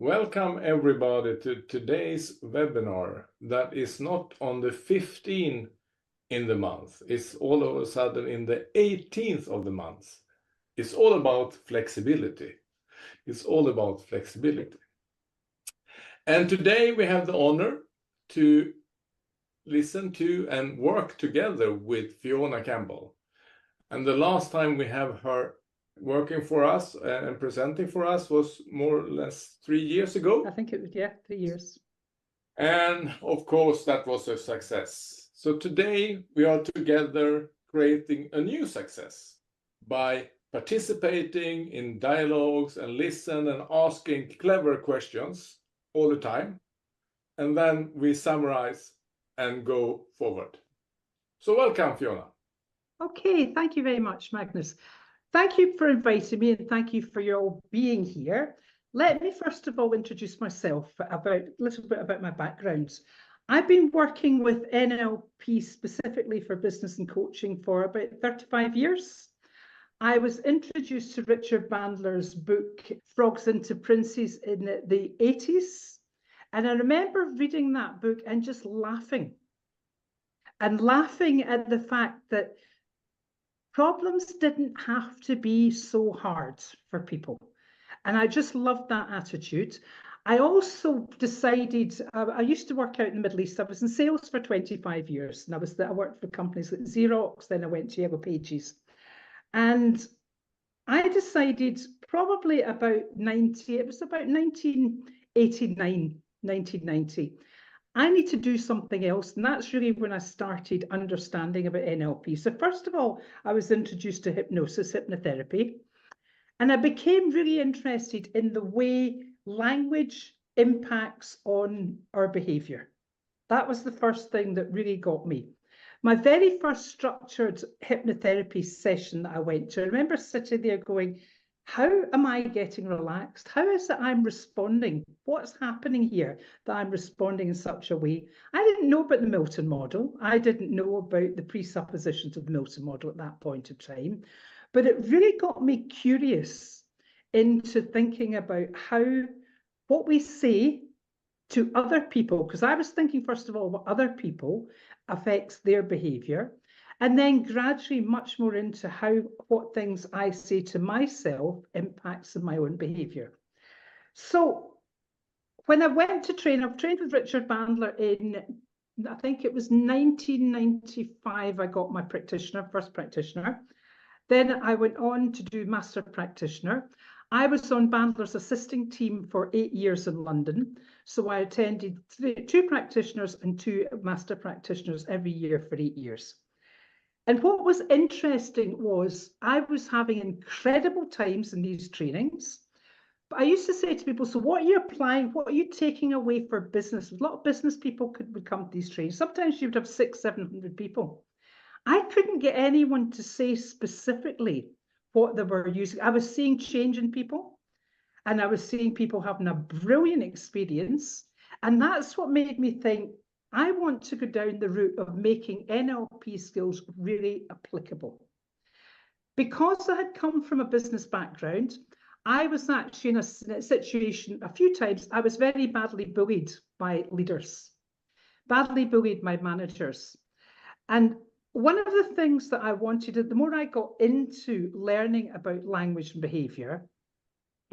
Welcome everybody to today's webinar that is not on the 15th in the month. It's all of a sudden in the 18th of the month. It's all about flexibility. It's all about flexibility. And today we have the honor to listen to and work together with Fiona Campbell. And the last time we have her working for us and presenting for us was more or less 3 years ago. I think it was, 3 years. And of course, that was a success. So today we are together creating a new success by participating in dialogues and listen and asking clever questions all the time. And then we summarize and go forward. So welcome, Fiona. Okay, thank you very much, Magnus. Thank you for inviting me and thank you for your all being here. Let me first of all introduce myself a little bit about my background. I've been working with NLP specifically for business and coaching for about 35 years. I was introduced to Richard Bandler's book, Frogs into Princes, in the 80s. And I remember reading that book and just laughing at the fact that problems didn't have to be so hard for people. And I just loved that attitude. I also decided, I used to work out in the Middle East. I was in sales for 25 years. And I worked for companies like Xerox, then I went to Yellow Pages. And I decided probably about 1989, 1990. I need to do something else. And that's really when I started understanding about NLP. So first of all, I was introduced to hypnotherapy. And I became really interested in the way language impacts on our behavior. That was the first thing that really got me. My very first structured hypnotherapy session that I went to, I remember sitting there going, how am I getting relaxed? How is it I'm responding? What's happening here that I'm responding in such a way? I didn't know about the Milton model. I didn't know about the presuppositions of the Milton model at that point of time. But it really got me curious into thinking about what we say to other people, because I was thinking, first of all, what other people affects their behavior. And then gradually much more into what things I say to myself impacts on my own behavior. So when I went to train, I've trained with Richard Bandler I think it was 1995, I got my first practitioner. Then I went on to do master practitioner. I was on Bandler's assisting team for 8 years in London. So I attended 2 practitioners and 2 master practitioners every year for 8 years. And what was interesting was I was having incredible times in these trainings. But I used to say to people, so what are you applying? What are you taking away for business? A lot of business people would come to these trainings. Sometimes you would have 600-700 people. I couldn't get anyone to say specifically what they were using. I was seeing change in people and I was seeing people having a brilliant experience. And that's what made me think, I want to go down the route of making NLP skills really applicable. Because I had come from a business background, I was actually in a situation a few times, I was very badly bullied by leaders, badly bullied by managers. And one of the things that I wanted, the more I got into learning about language and behavior,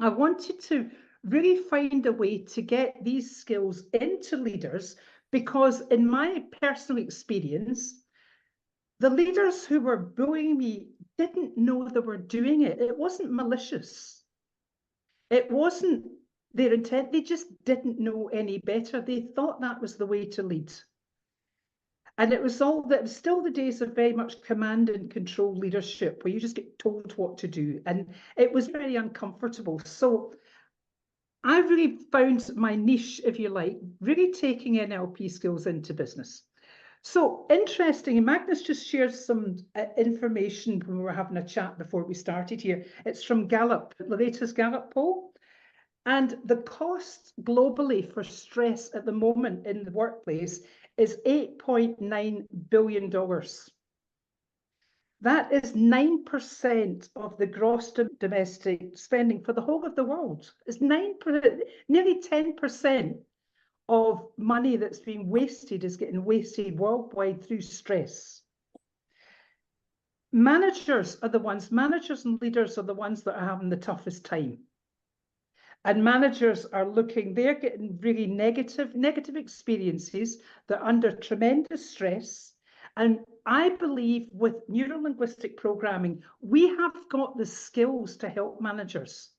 I wanted to really find a way to get these skills into leaders, because in my personal experience, the leaders who were bullying me didn't know they were doing it. It wasn't malicious. It wasn't their intent. They just didn't know any better. They thought that was the way to lead. And it was still the days of very much command and control leadership, where you just get told what to do. And it was very uncomfortable. So I really found my niche, if you like, really taking NLP skills into business. So interesting, and Magnus just shared some information when we were having a chat before we started here. It's from Gallup, the latest Gallup poll. And the cost globally for stress at the moment in the workplace is $8.9 billion. That is 9% of the gross domestic spending for the whole of the world. It's 9%, nearly 10% of money that's being wasted is getting wasted worldwide through stress. Managers and leaders are the ones that are having the toughest time. And managers are they're getting really negative experiences. They're under tremendous stress. And I believe with neuro-linguistic programming, we have got the skills to help managers.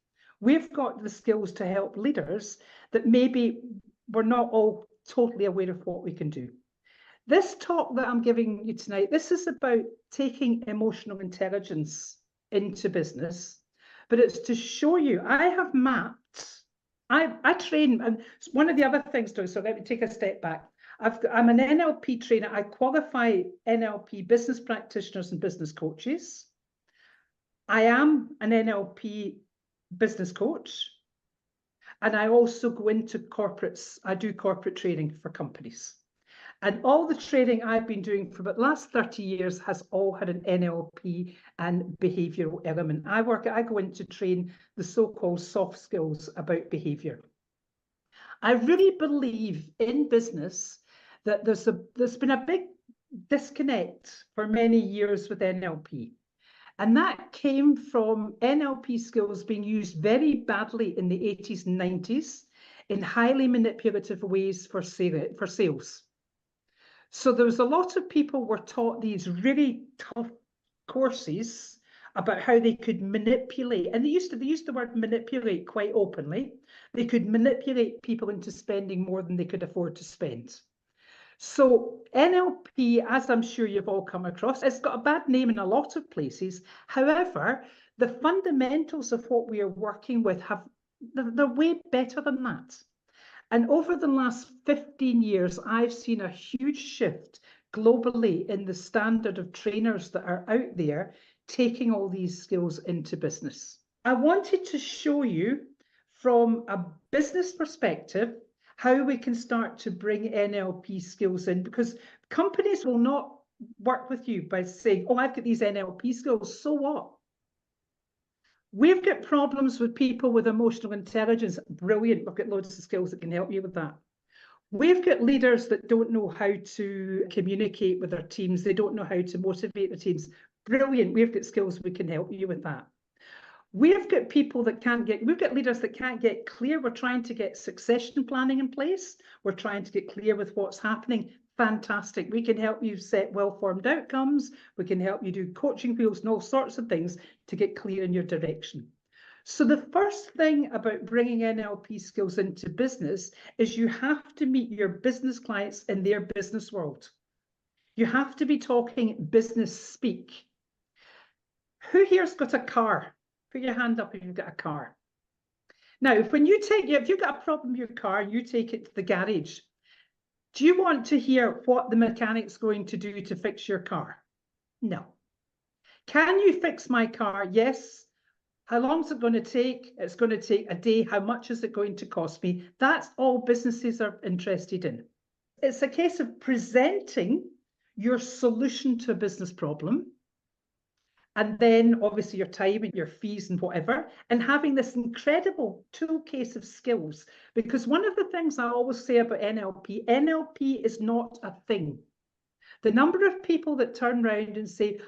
We've got the skills to help leaders that maybe we're not all totally aware of what we can do. This talk that I'm giving you tonight, this is about taking emotional intelligence into business, but it's to show you, I have mapped, I train, and one of the other things, so let me take a step back. I'm an NLP trainer. I qualify NLP business practitioners and business coaches. I am an NLP business coach. And I also go into corporates. I do corporate training for companies. And all the training I've been doing for the last 30 years has all had an NLP and behavioral element. I go in to train the so-called soft skills about behavior. I really believe in business that there's been a big disconnect for many years with NLP. And that came from NLP skills being used very badly in the 80s and 90s in highly manipulative ways for sales. So there was a lot of people were taught these really tough courses about how they could manipulate. And they used the word manipulate quite openly. They could manipulate people into spending more than they could afford to spend. So NLP, as I'm sure you've all come across, it's got a bad name in a lot of places. However, the fundamentals of what we are working with they're way better than that. And over the last 15 years, I've seen a huge shift globally in the standard of trainers that are out there taking all these skills into business. I wanted to show you from a business perspective how we can start to bring NLP skills in, because companies will not work with you by saying, oh, I've got these NLP skills, so what? We've got problems with people with emotional intelligence. Brilliant. We've got loads of skills that can help you with that. We've got leaders that don't know how to communicate with their teams. They don't know how to motivate the teams. Brilliant. We've got skills we can help you with that. We've got we've got leaders that can't get clear. We're trying to get succession planning in place. We're trying to get clear with what's happening. Fantastic. We can help you set well-formed outcomes. We can help you do coaching wheels and all sorts of things to get clear in your direction. So the first thing about bringing NLP skills into business is you have to meet your business clients in their business world. You have to be talking business speak. Who here's got a car? Put your hand up if you've got a car. Now, if you've got a problem with your car, you take it to the garage. Do you want to hear what the mechanic's going to do to fix your car? No. Can you fix my car? Yes. How long is it going to take? It's going to take a day. How much is it going to cost me? That's all businesses are interested in. It's a case of presenting your solution to a business problem, and then obviously your time and your fees and whatever, and having this incredible toolcase of skills. Because one of the things I always say about NLP is not a thing. The number of people that turn around and say,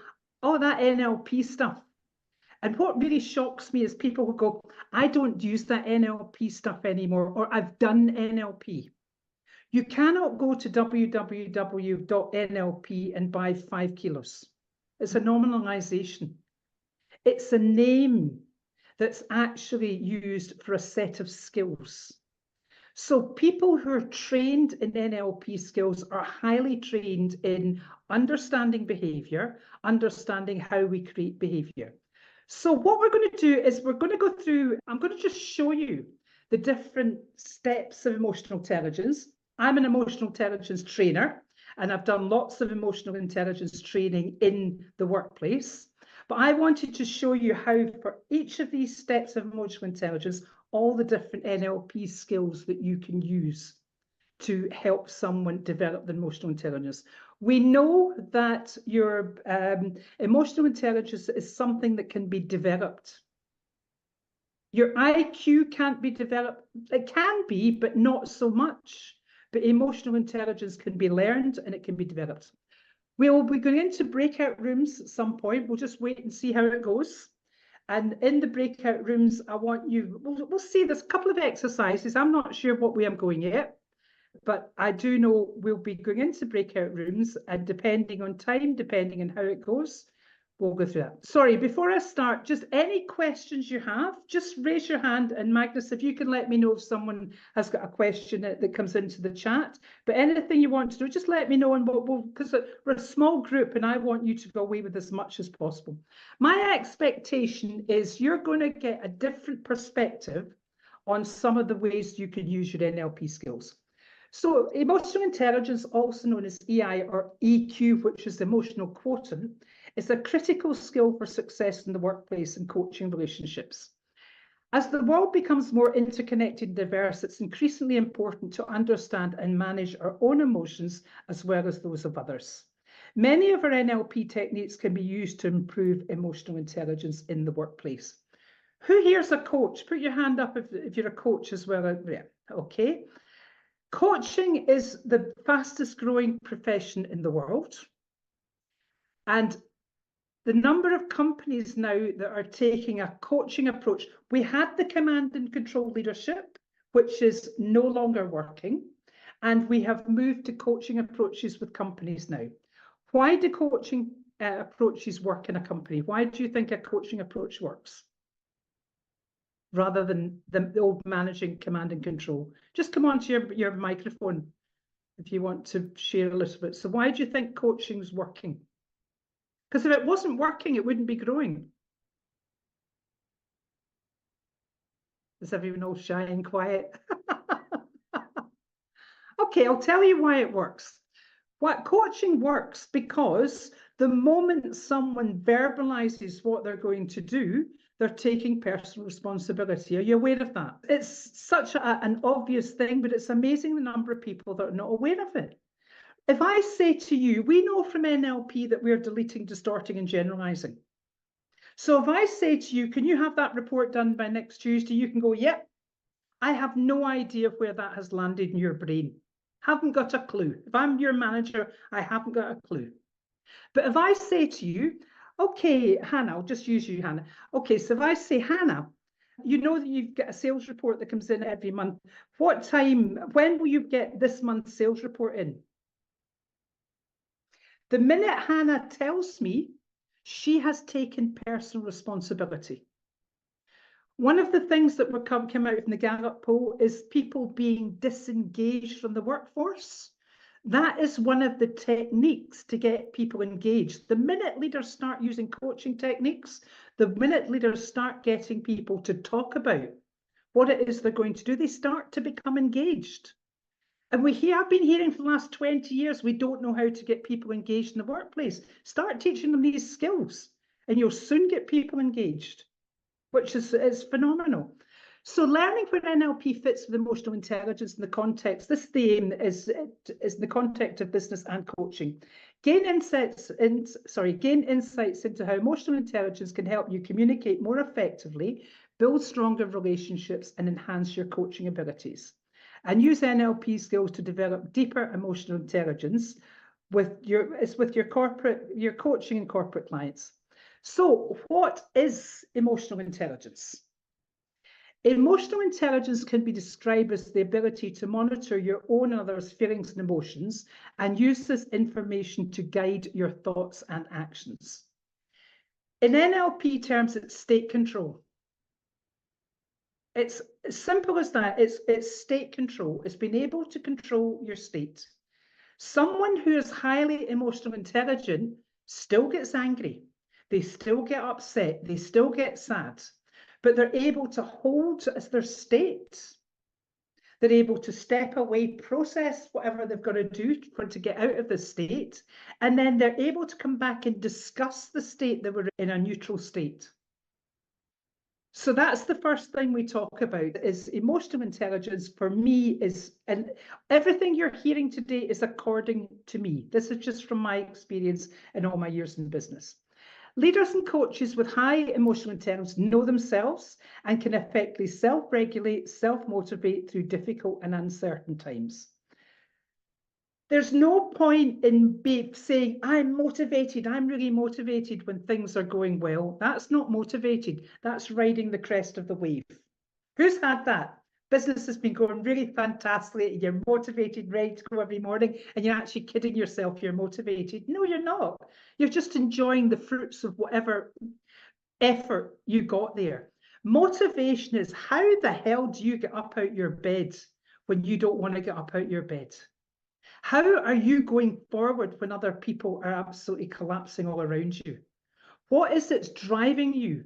oh, that NLP stuff. And what really shocks me is people who go, I don't use that NLP stuff anymore, or I've done NLP. You cannot go to www.nlp and buy 5 kilos. It's a nominalization. It's a name that's actually used for a set of skills. So people who are trained in NLP skills are highly trained in understanding behavior, understanding how we create behavior. So what we're going to do is we're going to go through, I'm going to just show you the different steps of emotional intelligence. I'm an emotional intelligence trainer, and I've done lots of emotional intelligence training in the workplace. But I wanted to show you how for each of these steps of emotional intelligence, all the different NLP skills that you can use to help someone develop their emotional intelligence. We know that your emotional intelligence is something that can be developed. Your IQ can't be developed. It can be, but not so much. But emotional intelligence can be learned and it can be developed. We'll be going into breakout rooms at some point. We'll just wait and see how it goes. And in the breakout rooms, I want you, we'll see there's a couple of exercises. I'm not sure what way I'm going yet, but I do know we'll be going into breakout rooms, and depending on time, depending on how it goes, we'll go through that. Sorry, before I start, just any questions you have, just raise your hand, and Magnus, if you can let me know if someone has got a question that comes into the chat. But anything you want to do, just let me know, and we'll because we're a small group and I want you to go away with as much as possible. My expectation is you're going to get a different perspective on some of the ways you can use your NLP skills. So emotional intelligence, also known as EI or EQ, which is emotional quotient, is a critical skill for success in the workplace and coaching relationships. As the world becomes more interconnected and diverse, it's increasingly important to understand and manage our own emotions as well as those of others. Many of our NLP techniques can be used to improve emotional intelligence in the workplace. Who here is a coach? Put your hand up if you're a coach as well. Yeah, okay. Coaching is the fastest growing profession in the world. And the number of companies now that are taking a coaching approach, we had the command and control leadership, which is no longer working. And we have moved to coaching approaches with companies now. Why do coaching approaches work in a company? Why do you think a coaching approach works? Rather than the old managing command and control. Just come on to your microphone if you want to share a little bit. So why do you think coaching is working? Because if it wasn't working, it wouldn't be growing. Is everyone all shy and quiet? Okay, I'll tell you why it works. What coaching works because the moment someone verbalizes what they're going to do, they're taking personal responsibility. Are you aware of that? It's such an obvious thing, but it's amazing the number of people that are not aware of it. If I say to you, we know from NLP that we're deleting, distorting, and generalizing. So if I say to you, can you have that report done by next Tuesday? You can go, yep. I have no idea where that has landed in your brain. Haven't got a clue. If I'm your manager, I haven't got a clue. But if I say to you, okay, Hannah, I'll just use you, Hannah. Okay, so if I say, Hannah, you know that you've got a sales report that comes in every month. What time, when will you get this month's sales report in? The minute Hannah tells me, she has taken personal responsibility. One of the things that will come out in the Gallup poll is people being disengaged from the workforce. That is one of the techniques to get people engaged. The minute leaders start using coaching techniques, the minute leaders start getting people to talk about what it is they're going to do, they start to become engaged. And I've been hearing for the last 20 years, we don't know how to get people engaged in the workplace. Start teaching them these skills and you'll soon get people engaged, which is phenomenal. So learning where NLP fits with emotional intelligence in the context, this theme is the context of business and coaching. Gain insights into how emotional intelligence can help you communicate more effectively, build stronger relationships, and enhance your coaching abilities. And use NLP skills to develop deeper emotional intelligence with your coaching and corporate clients. So what is emotional intelligence? Emotional intelligence can be described as the ability to monitor your own and others' feelings and emotions and use this information to guide your thoughts and actions. In NLP terms, it's state control. It's as simple as that. It's state control. It's being able to control your state. Someone who is highly emotional intelligent still gets angry. They still get upset. They still get sad. But they're able to hold as their state. They're able to step away, process whatever they've got to do to get out of the state. And then they're able to come back and discuss the state they were in a neutral state. So that's the first thing we talk about is emotional intelligence for me is, and everything you're hearing today is according to me. This is just from my experience in all my years in business. Leaders and coaches with high emotional intelligence know themselves and can effectively self-regulate, self-motivate through difficult and uncertain times. There's no point in saying, I'm motivated, I'm really motivated when things are going well. That's not motivated. That's riding the crest of the wave. Who's had that? Business has been going really fantastically. You're motivated, ready to go every morning, and you're actually kidding yourself you're motivated. No, you're not. You're just enjoying the fruits of whatever effort you got there. Motivation is how the hell do you get up out your bed when you don't want to get up out your bed? How are you going forward when other people are absolutely collapsing all around you? What is it driving you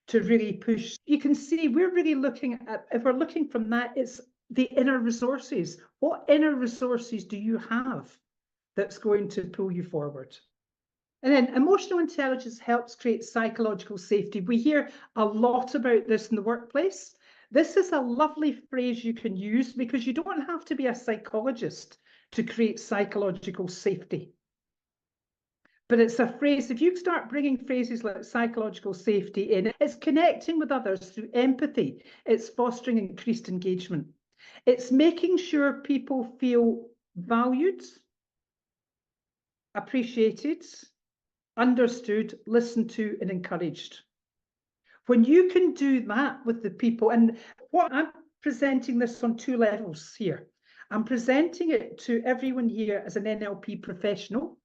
to really push? You can see we're really looking at, if we're looking from that, it's the inner resources. What inner resources do you have that's going to pull you forward? And then emotional intelligence helps create psychological safety. We hear a lot about this in the workplace. This is a lovely phrase you can use because you don't have to be a psychologist to create psychological safety. But it's a phrase, if you start bringing phrases like psychological safety in, it's connecting with others through empathy. It's fostering increased engagement. It's making sure people feel valued, appreciated, understood, listened to, and encouraged. When you can do that with the people, and what I'm presenting this on two levels here. I'm presenting it to everyone here as an NLP professional,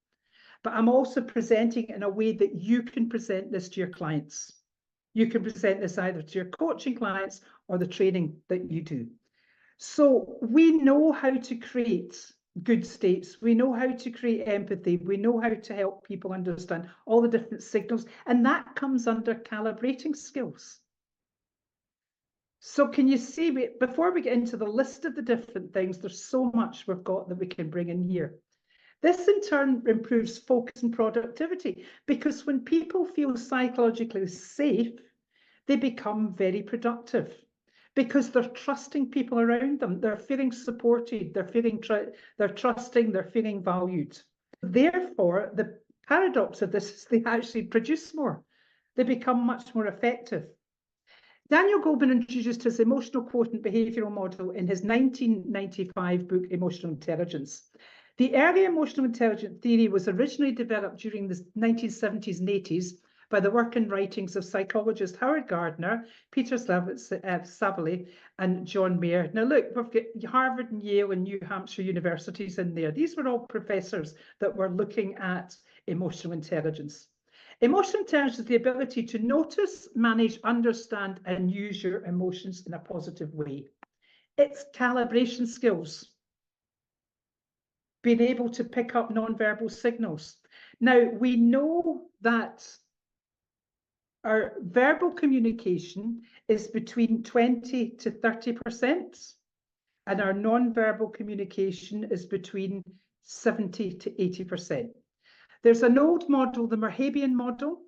but I'm also presenting it in a way that you can present this to your clients. You can present this either to your coaching clients or the training that you do. So we know how to create good states. We know how to create empathy. We know how to help people understand all the different signals. And that comes under calibrating skills. So can you see, before we get into the list of the different things, there's so much we've got that we can bring in here. This in turn improves focus and productivity because when people feel psychologically safe, they become very productive because they're trusting people around them. They're feeling supported, they're trusting, they're feeling valued. Therefore, the paradox of this is they actually produce more. They become much more effective. Daniel Goleman introduced his emotional quotient behavioral model in his 1995 book, Emotional Intelligence. The early emotional intelligence theory was originally developed during the 1970s and 80s by the work and writings of psychologist Howard Gardner, Peter Saville, and John Mayer. Now look, we've got Harvard and Yale and New Hampshire universities in there. These were all professors that were looking at emotional intelligence. Emotional intelligence is the ability to notice, manage, understand, and use your emotions in a positive way. It's calibration skills. Being able to pick up nonverbal signals. Now, we know that our verbal communication is between 20 to 30%, and our nonverbal communication is between 70 to 80%. There's an old model, the Merhabian model,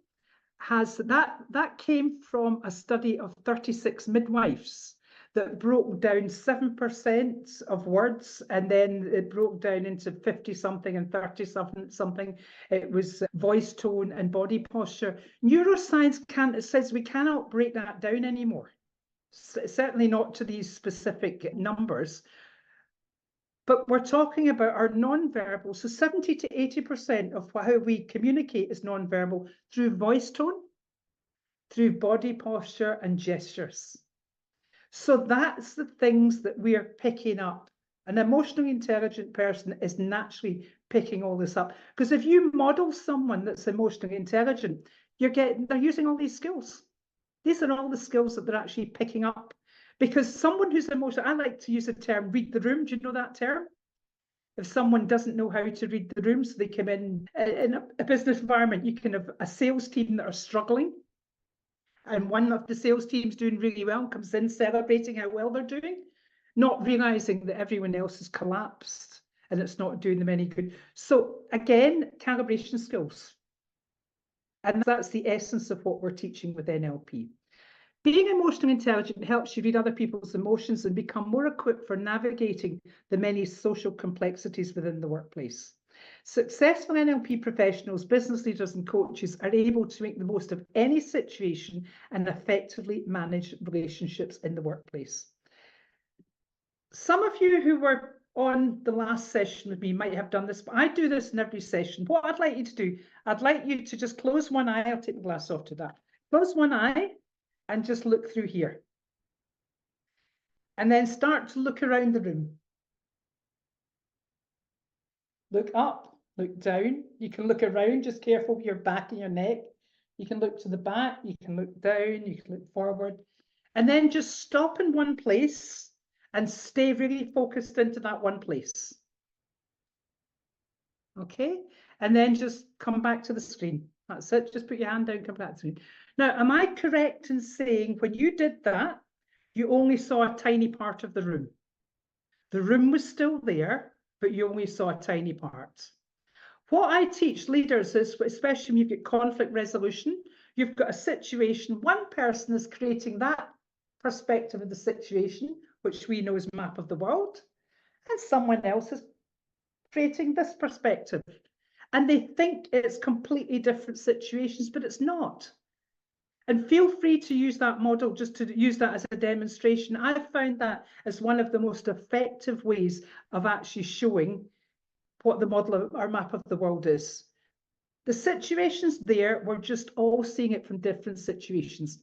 has that came from a study of 36 midwives that broke down 7% of words, and then it broke down into 50 something and 30 something. It was voice tone and body posture. Neuroscience says we cannot break that down anymore, certainly not to these specific numbers. But we're talking about our nonverbal. So 70 to 80% of how we communicate is nonverbal through voice tone, through body posture and gestures. So that's the things that we are picking up. An emotionally intelligent person is naturally picking all this up. Because if you model someone that's emotionally intelligent, they're using all these skills. These are all the skills that they're actually picking up. Because someone who's emotional, I like to use the term read the room. Do you know that term? If someone doesn't know how to read the room, so they come in a business environment, you can have a sales team that are struggling. And one of the sales teams doing really well comes in celebrating how well they're doing, not realizing that everyone else has collapsed and it's not doing them any good. So again, calibration skills. And that's the essence of what we're teaching with NLP. Being emotionally intelligent helps you read other people's emotions and become more equipped for navigating the many social complexities within the workplace. Successful NLP professionals, business leaders, and coaches are able to make the most of any situation and effectively manage relationships in the workplace. Some of you who were on the last session with me might have done this, but I do this in every session. What I'd like you to do, I'd like you to just close one eye. I'll take the glass off to that. Close one eye and just look through here. And then start to look around the room. Look up, look down. You can look around, just careful with your back and your neck. You can look to the back, you can look down, you can look forward. And then just stop in one place and stay really focused into that one place. Okay? And then just come back to the screen. That's it. Just put your hand down, come back to the screen. Now, am I correct in saying when you did that, you only saw a tiny part of the room? The room was still there, but you only saw a tiny part. What I teach leaders is, especially when you've got conflict resolution, you've got a situation, one person is creating that perspective of the situation, which we know as map of the world, and someone else is creating this perspective. And they think it's completely different situations, but it's not. And feel free to use that model, just to use that as a demonstration. I've found that as one of the most effective ways of actually showing what the model of our map of the world is. The situations there, we're just all seeing it from different situations.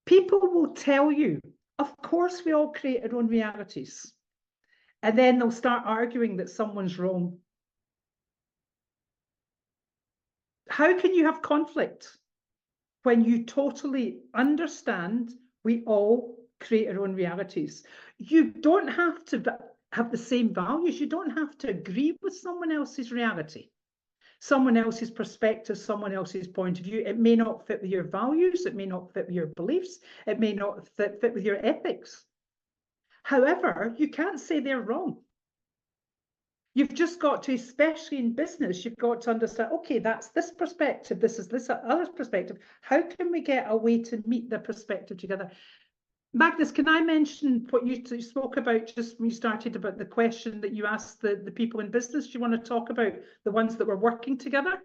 People will tell you, of course, we all create our own realities. And then they'll start arguing that someone's wrong. How can you have conflict when you totally understand we all create our own realities? You don't have to have the same values. You don't have to agree with someone else's reality, someone else's perspective, someone else's point of view. It may not fit with your values. It may not fit with your beliefs. It may not fit with your ethics. However, you can't say they're wrong. You've just got to, especially in business, you've got to understand, okay, that's this perspective, this is this other perspective. How can we get a way to meet the perspective together? Magnus, can I mention what you spoke about just when you started about the question that you asked the people in business? Do you want to talk about the ones that were working together?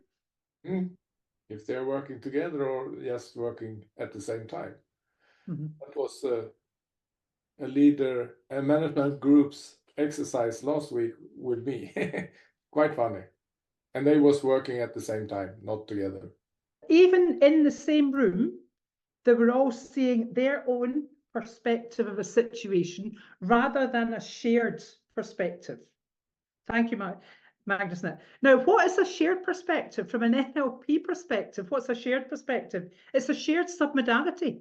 If they're working together or just working at the same time. That was a leader, a management group's exercise last week with me. Quite funny. And they was working at the same time, not together. Even in the same room, they were all seeing their own perspective of a situation rather than a shared perspective. Thank you, Magnus. Now, what is a shared perspective from an NLP perspective? What's a shared perspective? It's a shared submodality.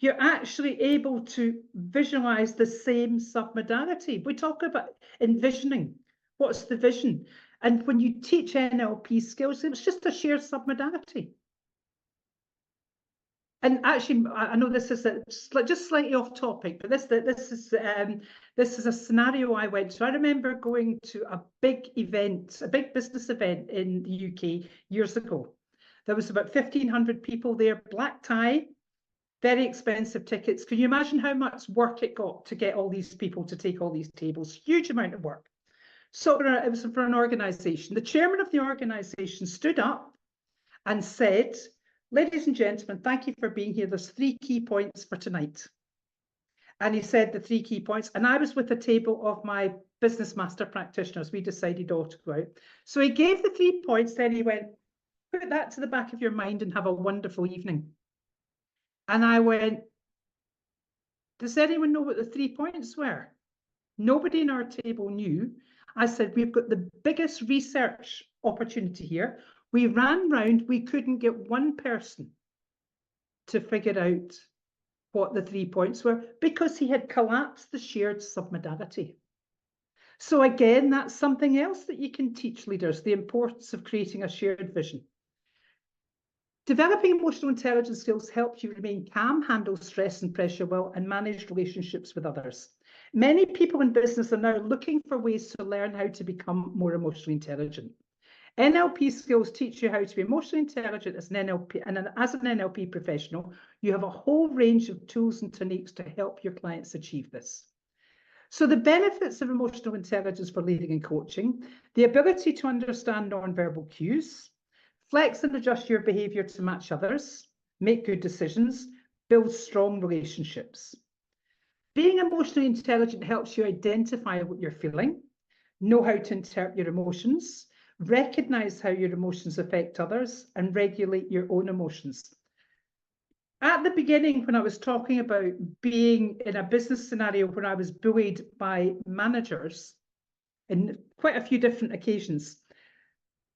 You're actually able to visualize the same submodality. We talk about envisioning. What's the vision? And when you teach NLP skills, it's just a shared submodality. And actually, I know this is just slightly off topic, but this is a scenario I went to. I remember going to a big event, a big business event in the UK years ago. There was about 1,500 people there, black tie, very expensive tickets. Can you imagine how much work it got to get all these people to take all these tables? Huge amount of work. So it was for an organisation. The chairman of the organisation stood up and said, "Ladies and gentlemen, thank you for being here. There's 3 key points for tonight." And he said the 3 key points. And I was with a table of my business master practitioners. We decided all to go out. So he gave the 3 points. Then he went, "Put that to the back of your mind and have a wonderful evening." And I went, "Does anyone know what the 3 points were?" Nobody in our table knew. I said, "We've got the biggest research opportunity here. We ran round, we couldn't get one person to figure out what the 3 points were because he had collapsed the shared submodality." So again, that's something else that you can teach leaders, the importance of creating a shared vision. Developing emotional intelligence skills helps you remain calm, handle stress and pressure well, and manage relationships with others. Many people in business are now looking for ways to learn how to become more emotionally intelligent. NLP skills teach you how to be emotionally intelligent as an NLP, and as an NLP professional, you have a whole range of tools and techniques to help your clients achieve this. So the benefits of emotional intelligence for leading and coaching: the ability to understand nonverbal cues, flex and adjust your behavior to match others, make good decisions, build strong relationships. Being emotionally intelligent helps you identify what you're feeling, know how to interpret your emotions, recognize how your emotions affect others, and regulate your own emotions. At the beginning, when I was talking about being in a business scenario where I was bullied by managers in quite a few different occasions,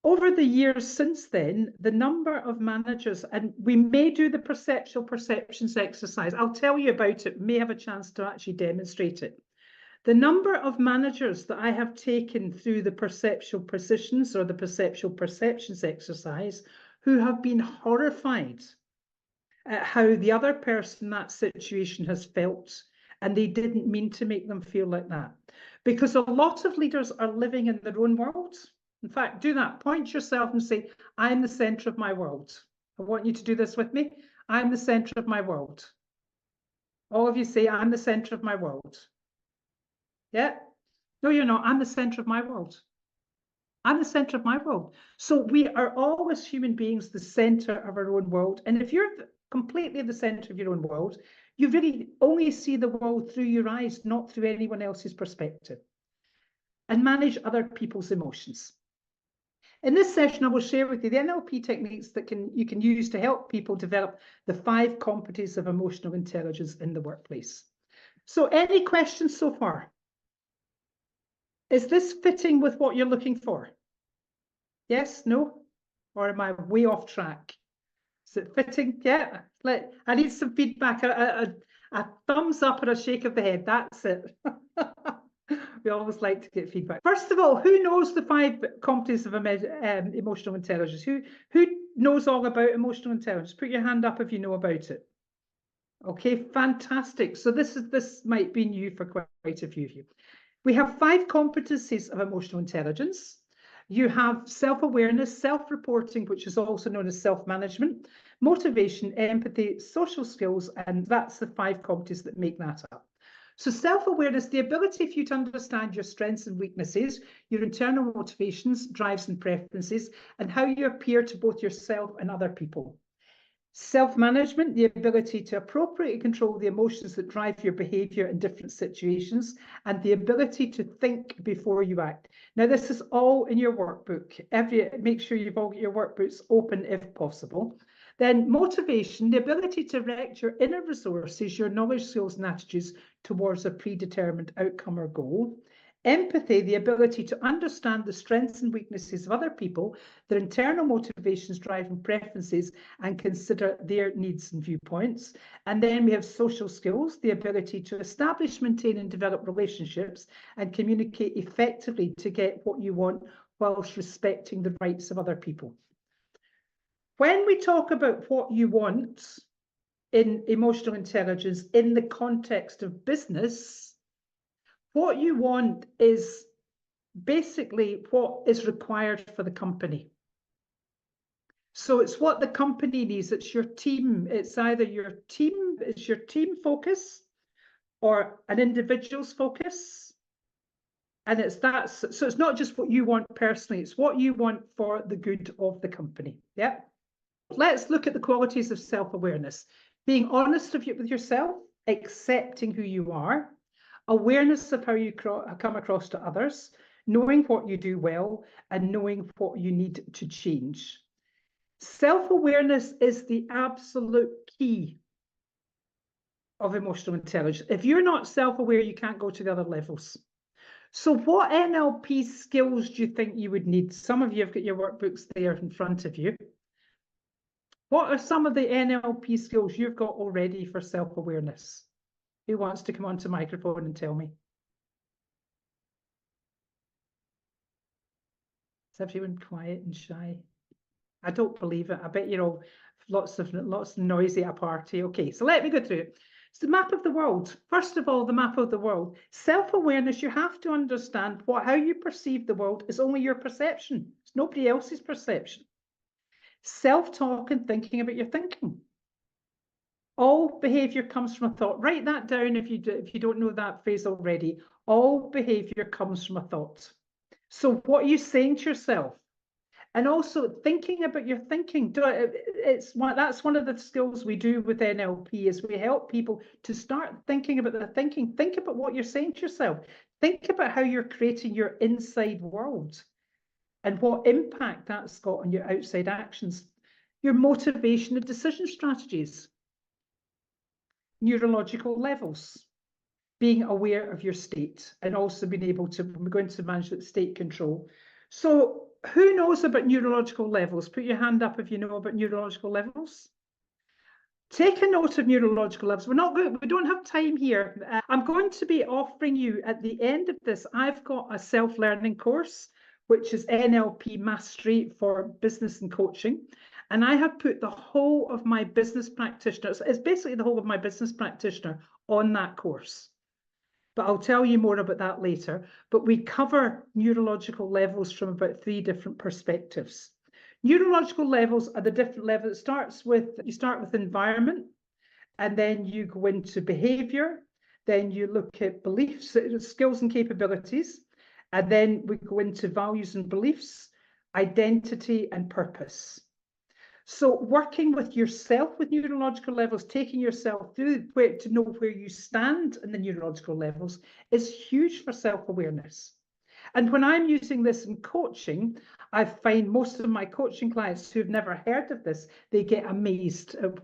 over the years since then, the number of managers, and we may do the perceptions exercise, I'll tell you about it, may have a chance to actually demonstrate it. The number of managers that I have taken through the perceptual positions or the perceptions exercise who have been horrified at how the other person in that situation has felt, and they didn't mean to make them feel like that. Because a lot of leaders are living in their own world. In fact, do that. Point yourself and say, I'm the center of my world. I want you to do this with me. I'm the center of my world. All of you say, I'm the center of my world. Yeah? No, you're not. I'm the center of my world. I'm the center of my world. So we are all, as human beings, the center of our own world. And if you're completely the center of your own world, you really only see the world through your eyes, not through anyone else's perspective. And manage other people's emotions. In this session, I will share with you the NLP techniques that you can use to help people develop the 5 competencies of emotional intelligence in the workplace. So any questions so far? Is this fitting with what you're looking for? Yes, no? Or am I way off track? Is it fitting? Yeah. I need some feedback. A thumbs up or a shake of the head. That's it. We always like to get feedback. First of all, who knows the 5 competencies of emotional intelligence? Who knows all about emotional intelligence? Put your hand up if you know about it. Okay, fantastic. So this might be new for quite a few of you. We have 5 competencies of emotional intelligence. You have self-awareness, self-reporting, which is also known as self-management, motivation, empathy, social skills, and that's the 5 competencies that make that up. So self-awareness, the ability for you to understand your strengths and weaknesses, your internal motivations, drives and preferences, and how you appear to both yourself and other people. Self-management, the ability to appropriately control the emotions that drive your behavior in different situations, and the ability to think before you act. Now, this is all in your workbook. Make sure you've all got your workbooks open if possible. Then motivation, the ability to direct your inner resources, your knowledge, skills, and attitudes towards a predetermined outcome or goal. Empathy, the ability to understand the strengths and weaknesses of other people, their internal motivations, driving preferences, and consider their needs and viewpoints. And then we have social skills, the ability to establish, maintain, and develop relationships and communicate effectively to get what you want whilst respecting the rights of other people. When we talk about what you want in emotional intelligence in the context of business, what you want is basically what is required for the company. So it's what the company needs. It's your team. It's either your team focus or an individual's focus. And so it's not just what you want personally, it's what you want for the good of the company. Yeah. Let's look at the qualities of self-awareness. Being honest with yourself, accepting who you are, awareness of how you come across to others, knowing what you do well, and knowing what you need to change. Self-awareness is the absolute key of emotional intelligence. If you're not self-aware, you can't go to the other levels. So what NLP skills do you think you would need? Some of you have got your workbooks there in front of you. What are some of the NLP skills you've got already for self-awareness? Who wants to come onto microphone and tell me? Is everyone quiet and shy? I don't believe it. I bet you're all lots of noisy at a party. Okay, so let me go through it. It's the map of the world. First of all, the map of the world. Self-awareness, you have to understand how you perceive the world is only your perception. It's nobody else's perception. Self-talk and thinking about your thinking. All behavior comes from a thought. Write that down if you don't know that phrase already. All behavior comes from a thought. So what are you saying to yourself? And also thinking about your thinking. That's one of the skills we do with NLP is we help people to start thinking about their thinking. Think about what you're saying to yourself. Think about how you're creating your inside world and what impact that's got on your outside actions, your motivation and decision strategies, neurological levels, being aware of your state, and also being able to, we're going to manage state control. So who knows about neurological levels? Put your hand up if you know about neurological levels. Take a note of neurological levels. We don't have time here. I'm going to be offering you at the end of this, I've got a self-learning course, which is NLP Mastery for Business and Coaching. And I have put the whole of my business practitioner, so it's basically the whole of my business practitioner on that course. But I'll tell you more about that later. But we cover neurological levels from about 3 different perspectives. Neurological levels are the different levels. You start with environment, and then you go into behavior. Then you look at beliefs, skills and capabilities. And then we go into values and beliefs, identity and purpose. So working with yourself with neurological levels, taking yourself through to know where you stand in the neurological levels is huge for self-awareness. And when I'm using this in coaching, I find most of my coaching clients who've never heard of this, they get amazed at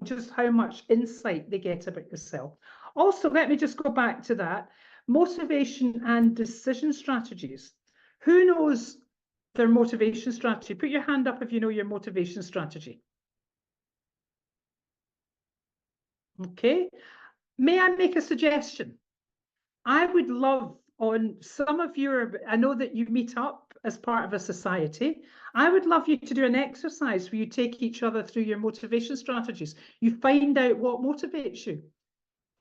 just how much insight they get about yourself. Also, let me just go back to that. Motivation and decision strategies. Who knows their motivation strategy? Put your hand up if you know your motivation strategy. Okay. May I make a suggestion? I would love on some of I know that you meet up as part of a society. I would love you to do an exercise where you take each other through your motivation strategies. You find out what motivates you.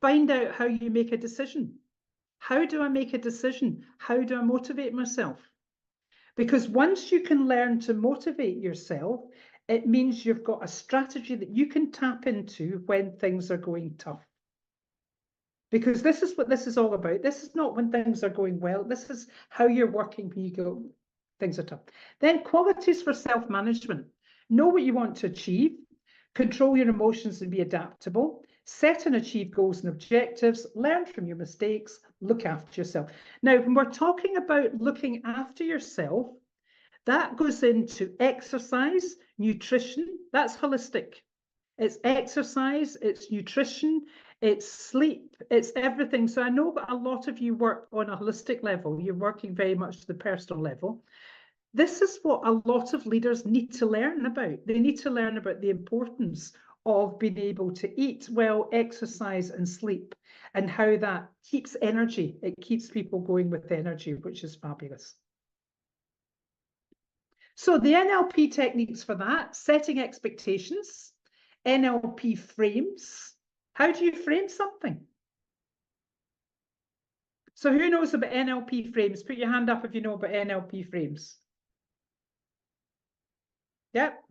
Find out how you make a decision. How do I make a decision? How do I motivate myself? Because once you can learn to motivate yourself, it means you've got a strategy that you can tap into when things are going tough. Because this is what this is all about. This is not when things are going well. This is how you're working when you go, things are tough. Then qualities for self-management. Know what you want to achieve. Control your emotions and be adaptable. Set and achieve goals and objectives. Learn from your mistakes. Look after yourself. Now, when we're talking about looking after yourself, that goes into exercise, nutrition. That's holistic. It's exercise, it's nutrition, it's sleep, it's everything. So I know that a lot of you work on a holistic level. You're working very much to the personal level. This is what a lot of leaders need to learn about. They need to learn about the importance of being able to eat well, exercise and sleep, and how that keeps energy. It keeps people going with energy, which is fabulous. So the NLP techniques for that, setting expectations, NLP frames. How do you frame something? So who knows about NLP frames? Put your hand up if you know about NLP frames. Yep.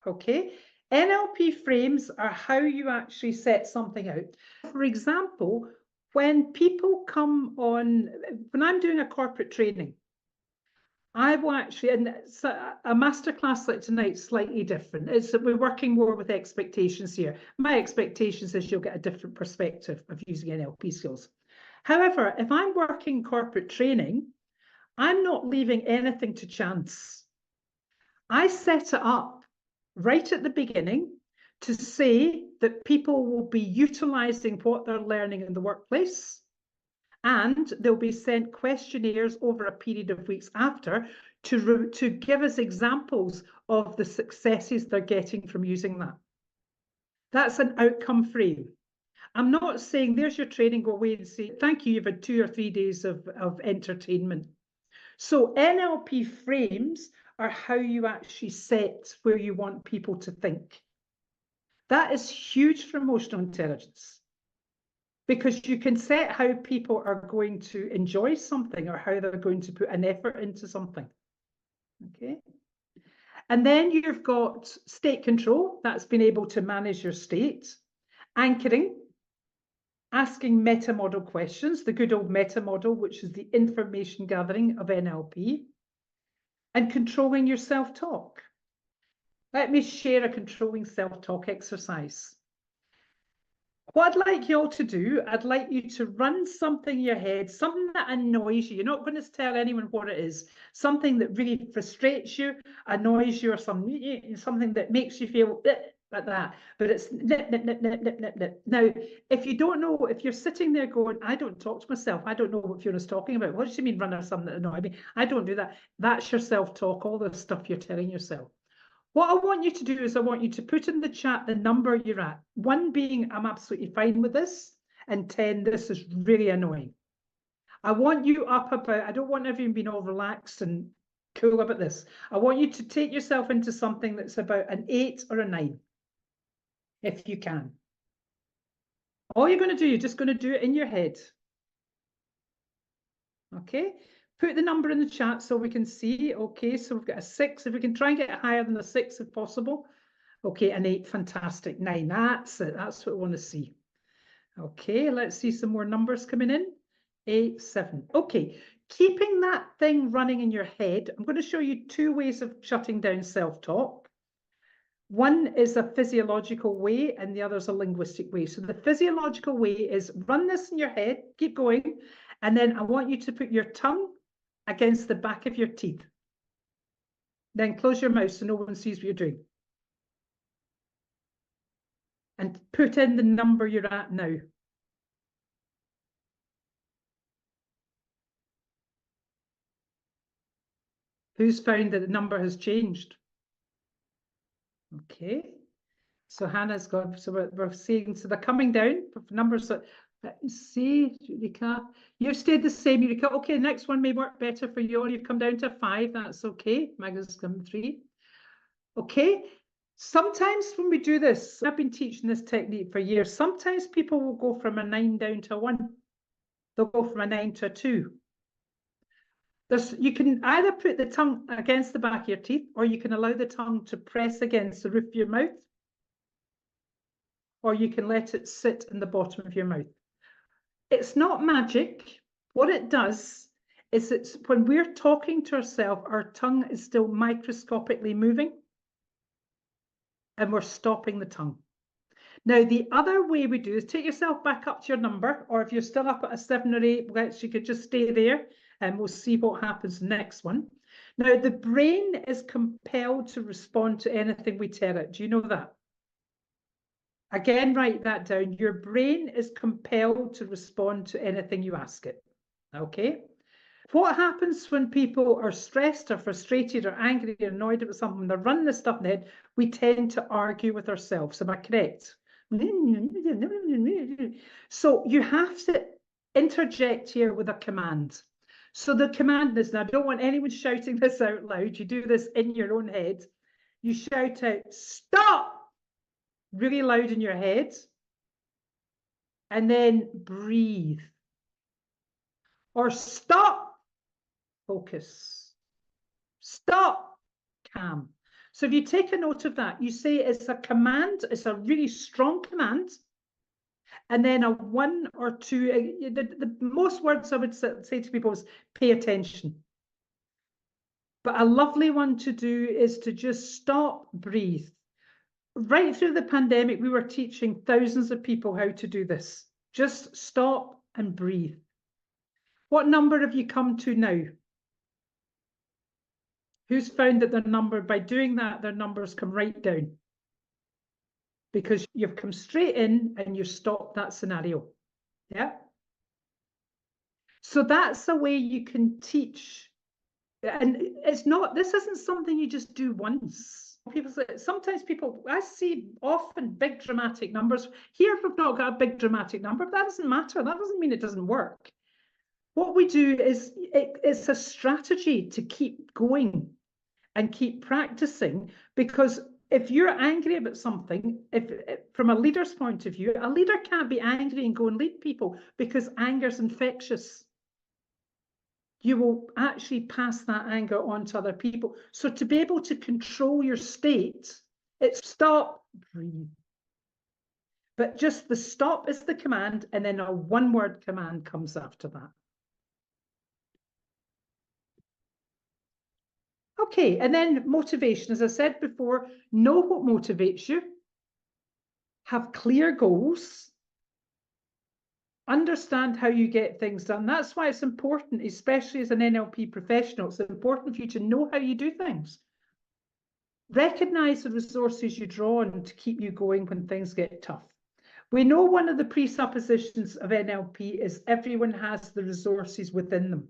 Okay. NLP frames are how you actually set something out. For example, when people come on, when I'm doing a corporate training, I will actually, and a masterclass like tonight's slightly different. It's that we're working more with expectations here. My expectations is you'll get a different perspective of using NLP skills. However, if I'm working corporate training, I'm not leaving anything to chance. I set it up right at the beginning to say that people will be utilizing what they're learning in the workplace, and they'll be sent questionnaires over a period of weeks after to give us examples of the successes they're getting from using that. That's an outcome frame. I'm not saying there's your training, go away and say, thank you, you've had 2 or 3 days of entertainment. So NLP frames are how you actually set where you want people to think. That is huge for emotional intelligence, because you can set how people are going to enjoy something or how they're going to put an effort into something. Okay. And then you've got state control. That's being able to manage your state. Anchoring, asking meta model questions, the good old meta model, which is the information gathering of NLP, and controlling your self-talk. Let me share a controlling self-talk exercise. What I'd like you all to do, I'd like you to run something in your head, something that annoys you. You're not going to tell anyone what it is. Something that really frustrates you, annoys you, or something that makes you feel like that. But it's nip, nip, nip, nip, nip, nip, nip. Now, if you don't know, if you're sitting there going, I don't talk to myself, I don't know what Fiona's talking about. What does she mean, run or something that annoys me? I don't do that. That's your self-talk, all the stuff you're telling yourself. What I want you to do is I want you to put in the chat the number you're at. 1 being, I'm absolutely fine with this, and 10, this is really annoying. I want you up about, I don't want everyone being all relaxed and cool about this. I want you to take yourself into something that's about an 8 or a 9, if you can. All you're going to do, you're just going to do it in your head. Okay? Put the number in the chat so we can see. Okay, so we've got a 6. If we can try and get it higher than a 6 if possible. Okay, an 8, fantastic. 9, that's it. That's what we want to see. Okay, let's see some more numbers coming in. 8, 7. Okay, keeping that thing running in your head, I'm going to show you 2 ways of shutting down self-talk. One is a physiological way and the other is a linguistic way. So the physiological way is run this in your head, keep going, and then I want you to put your tongue against the back of your teeth. Then close your mouth so no one sees what you're doing. And put in the number you're at now. Who's found that the number has changed? Okay. So Hannah's got, so we're seeing, so they're coming down. Numbers that, let me see, Eureka. You've stayed the same, Eureka. Okay, next one may work better for you. You've come down to 5, that's okay. Magnus come 3. Okay. Sometimes when we do this, I've been teaching this technique for years. Sometimes people will go from a 9 down to a 1. They'll go from a 9 to a 2. You can either put the tongue against the back of your teeth, or you can allow the tongue to press against the roof of your mouth, or you can let it sit in the bottom of your mouth. It's not magic. What it does is it's when we're talking to ourselves, our tongue is still microscopically moving, and we're stopping the tongue. Now, the other way we do is take yourself back up to your number, or if you're still up at a 7 or 8, you could just stay there and we'll see what happens next one. Now, the brain is compelled to respond to anything we tell it. Do you know that? Again, write that down. Your brain is compelled to respond to anything you ask it. Okay? What happens when people are stressed or frustrated or angry or annoyed about something, when they're running this stuff in the head, we tend to argue with ourselves. Am I correct? So you have to interject here with a command. So the command is, and I don't want anyone shouting this out loud, you do this in your own head. You shout out, stop, really loud in your head, and then breathe. Or stop, focus. Stop, calm. So if you take a note of that, you say it's a command, it's a really strong command, and then a 1 or 2, the most words I would say to people is pay attention. But a lovely one to do is to just stop, breathe. Right through the pandemic, we were teaching thousands of people how to do this. Just stop and breathe. What number have you come to now? Who's found that their number, by doing that, their numbers come right down? Because you've come straight in and you stopped that scenario. Yeah. So that's the way you can teach. And it's not, this isn't something you just do once. People say, sometimes people, I see often big dramatic numbers. Here we've not got a big dramatic number, but that doesn't matter. That doesn't mean it doesn't work. What we do is, it's a strategy to keep going and keep practicing, because if you're angry about something, if from a leader's point of view, a leader can't be angry and go and lead people, because anger's infectious. you will actually pass that anger on to other people. So to be able to control your state, it's stop, breathe. But just the stop is the command, and then a one-word command comes after that. Okay, and then motivation. As I said before, know what motivates you, have clear goals, understand how you get things done. That's why it's important, especially as an NLP professional, it's important for you to know how you do things. Recognize the resources you draw on to keep you going when things get tough. We know one of the presuppositions of NLP is everyone has the resources within them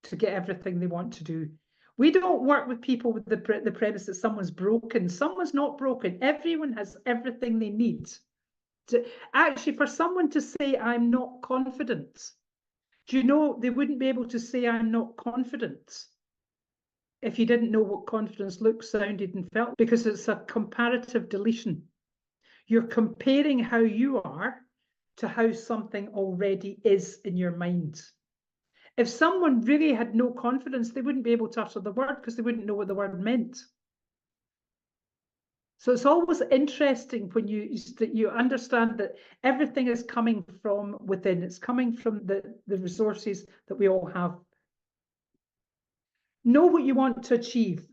to get everything they want to do. We don't work with people with the premise that someone's broken. Someone's not broken. Everyone has everything they need. Actually, for someone to say, I'm not confident, do you know they wouldn't be able to say, I'm not confident if you didn't know what confidence looked, sounded, and felt, because it's a comparative deletion. You're comparing how you are to how something already is in your mind. If someone really had no confidence, they wouldn't be able to utter the word because they wouldn't know what the word meant. So it's always interesting when you understand that everything is coming from within. It's coming from the resources that we all have. Know what you want to achieve.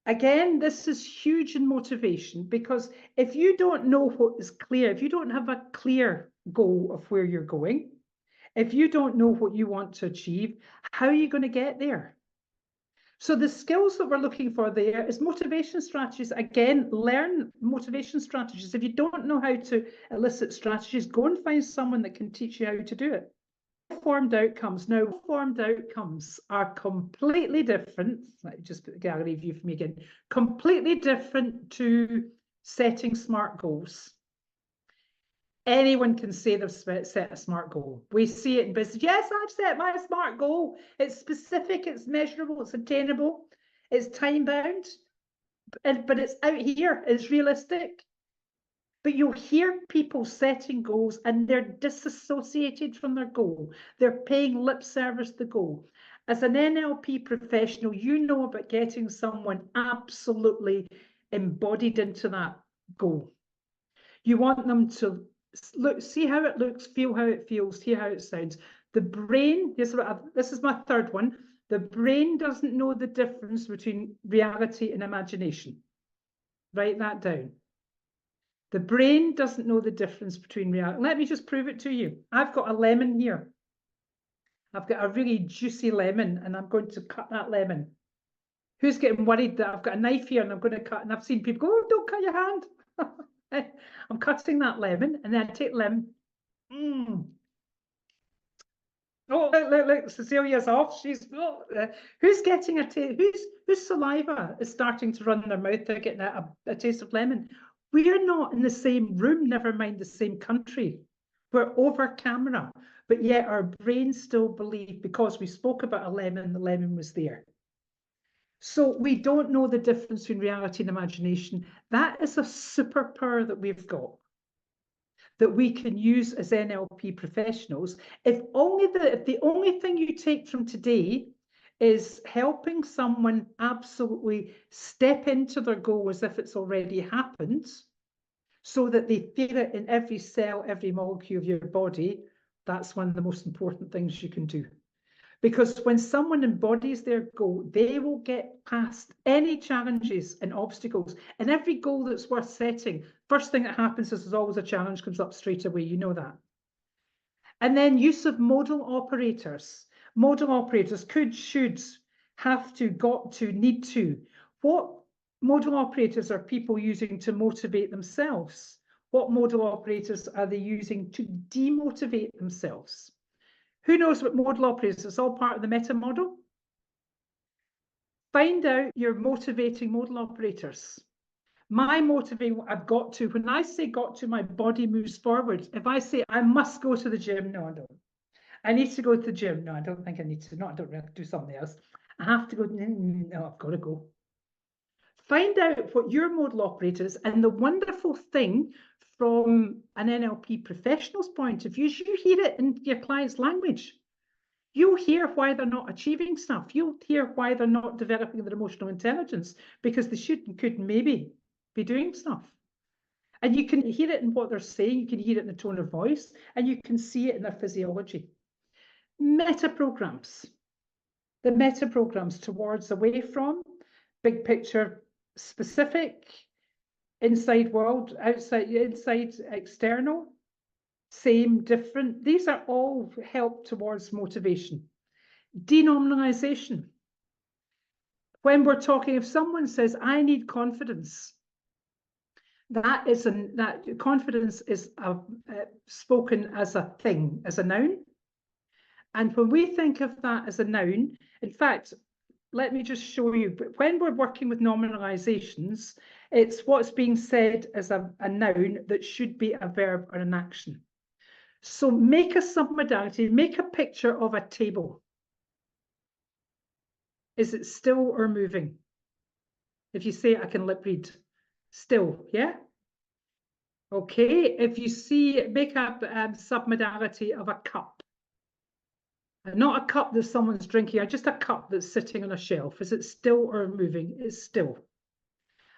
Again, this is huge in motivation, because if you don't know what is clear, if you don't have a clear goal of where you're going, if you don't know what you want to achieve, how are you going to get there? So the skills that we're looking for there is motivation strategies. Again, learn motivation strategies. If you don't know how to elicit strategies, go and find someone that can teach you how to do it. Formed outcomes. Now, formed outcomes are completely different. Let me just put the gallery view for me again. Completely different to setting SMART goals. Anyone can say they've set a SMART goal. We see it in business. Yes, I've set my SMART goal. It's specific, it's measurable, it's attainable, it's time bound, but it's out here, it's realistic. But you'll hear people setting goals and they're disassociated from their goal. They're paying lip service to the goal. As an NLP professional, you know about getting someone absolutely embodied into that goal. You want them to look, see how it looks, feel how it feels, hear how it sounds. The brain, this is my third one. The brain doesn't know the difference between reality and imagination. Write that down. The brain doesn't know the difference between reality. Let me just prove it to you. I've got a lemon here. I've got a really juicy lemon, and I'm going to cut that lemon. Who's getting worried that I've got a knife here and I'm going to cut? And I've seen people go, oh, don't cut your hand. I'm cutting that lemon, and then I take lemon. Oh, look, Cecilia's off. She's who's getting a taste? Whose saliva is starting to run in their mouth? They're getting a taste of lemon. We are not in the same room, never mind the same country. We're over camera, but yet our brains still believe, because we spoke about a lemon, the lemon was there. So we don't know the difference between reality and imagination. That is a superpower that we've got, that we can use as NLP professionals. If the only thing you take from today is helping someone absolutely step into their goal as if it's already happened, so that they feel it in every cell, every molecule of your body, that's one of the most important things you can do. Because when someone embodies their goal, they will get past any challenges and obstacles. And every goal that's worth setting, first thing that happens is there's always a challenge comes up straight away. You know that. And then use of modal operators. Modal operators: could, should, have to, got to, need to. What modal operators are people using to motivate themselves? What modal operators are they using to demotivate themselves? Who knows what modal operators? It's all part of the meta model. Find out your motivating modal operators. My motivating, I've got to, when I say got to, my body moves forward. If I say I must go to the gym, no, I don't. I need to go to the gym. No, I don't think I need to. No, I don't really do something else. I have to go. No, I've got to go. Find out what your modal operator is. And the wonderful thing from an NLP professional's point of view is you hear it in your client's language. you'll hear why they're not achieving stuff. You'll hear why they're not developing their emotional intelligence, because they should and could maybe be doing stuff. And you can hear it in what they're saying, you can hear it in the tone of voice, and you can see it in their physiology. Meta programs. The meta programs towards, away from, big picture, specific, inside world, outside, inside, external, same, different. These are all help towards motivation. Denominalization. When we're talking, if someone says, I need confidence, that confidence is spoken as a thing, as a noun. And when we think of that as a noun, in fact, let me just show you, when we're working with nominalizations, it's what's being said as a noun that should be a verb or an action. So make a submodality, make a picture of a table. Is it still or moving? If you say, I can lip read, still, yeah? Okay, if you see, make a submodality of a cup. Not a cup that someone's drinking, just a cup that's sitting on a shelf. Is it still or moving? It's still.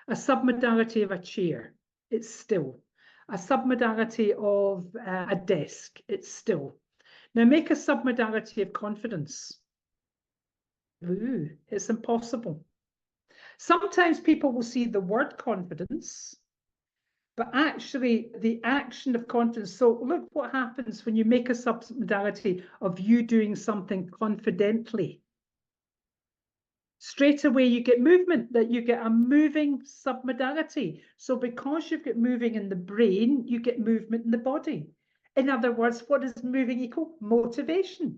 A submodality of a chair. It's still. A submodality of a desk. It's still. Now make a submodality of confidence. Ooh, it's impossible. Sometimes people will see the word confidence, but actually the action of confidence. So look what happens when you make a submodality of you doing something confidently. Straight away you get movement, that you get a moving submodality. So because you've got moving in the brain, you get movement in the body. In other words, what does moving equal? Motivation.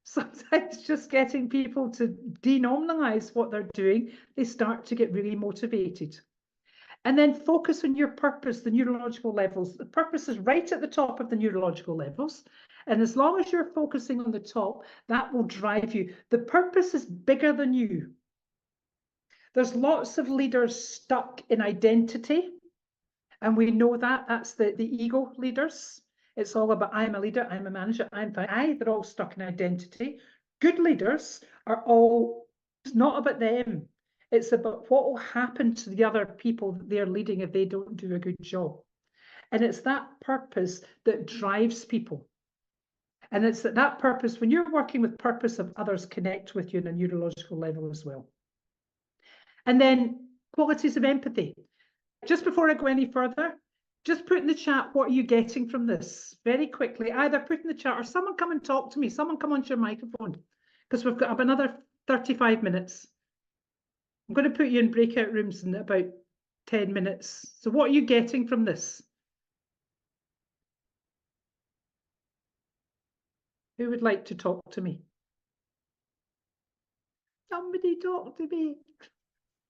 Sometimes just getting people to denominalize what they're doing, they start to get really motivated. And then focus on your purpose, the neurological levels. The purpose is right at the top of the neurological levels. And as long as you're focusing on the top, that will drive you. The purpose is bigger than you. There's lots of leaders stuck in identity. And we know that. That's the ego leaders. It's all about, I'm a leader, I'm a manager, they're all stuck in identity. Good leaders are all, it's not about them. It's about what will happen to the other people that they're leading if they don't do a good job. And it's that purpose that drives people. And it's that purpose, when you're working with purpose, of others connect with you on a neurological level as well. And then qualities of empathy. Just before I go any further, just put in the chat, what are you getting from this? Very quickly, either put in the chat or someone come and talk to me. Someone come onto your microphone, because we've got another 35 minutes. I'm going to put you in breakout rooms in about 10 minutes. So what are you getting from this? Who would like to talk to me? Somebody talk to me.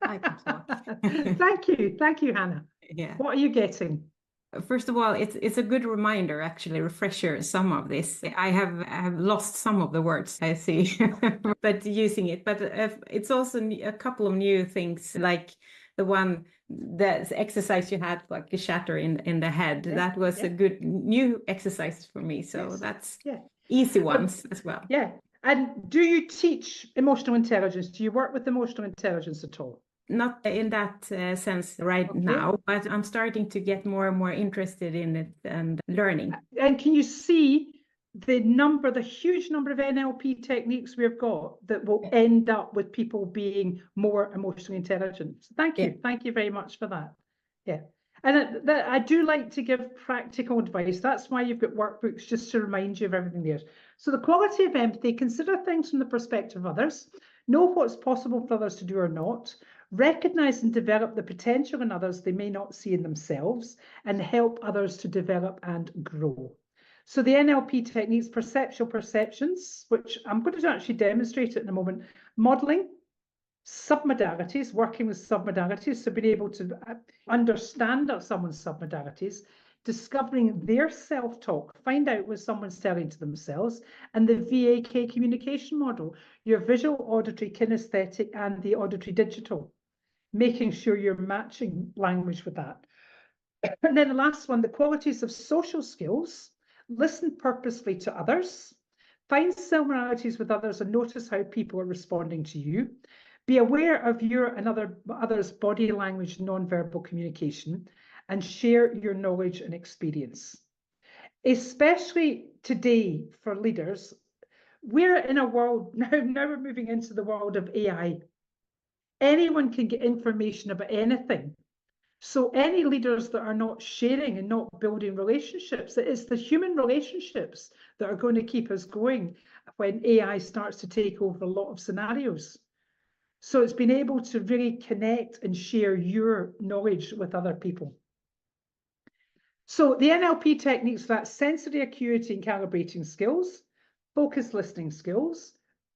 I can talk. Thank you, Hannah. Yeah. What are you getting? First of all, it's a good reminder, actually, refresher some of this. I have lost some of the words, I see, but using it. But it's also a couple of new things, like the exercise you had, like a shatter in the head. Yeah, that was a good new exercise for me. So that's easy ones as well. Yeah. And do you teach emotional intelligence? Do you work with emotional intelligence at all? Not in that sense right now, but I'm starting to get more and more interested in it and learning. And can you see the huge number of NLP techniques we've got that will end up with people being more emotionally intelligent? Thank you. Thank you very much for that. Yeah. And I do like to give practical advice. That's why you've got workbooks, just to remind you of everything there. So the quality of empathy: consider things from the perspective of others, know what's possible for others to do or not, recognize and develop the potential in others they may not see in themselves, and help others to develop and grow. So the NLP techniques: perceptual perceptions, which I'm going to actually demonstrate it in a moment, modeling, submodalities, working with submodalities, so being able to understand someone's submodalities, discovering their self-talk, find out what someone's telling to themselves, and the VAK communication model, your visual, auditory, kinesthetic, and the auditory digital, making sure you're matching language with that. And then the last one, the qualities of social skills: listen purposefully to others, Find similarities with others and notice how people are responding to you. Be aware of your and others' body language and non-verbal communication, and share your knowledge and experience. Especially today for leaders, we're in a world now we're moving into the world of AI. Anyone can get information about anything. So any leaders that are not sharing and not building relationships, it's the human relationships that are going to keep us going when AI starts to take over a lot of scenarios. So it's been able to really connect and share your knowledge with other people. So the NLP techniques, that's sensory acuity and calibrating skills, focus listening skills,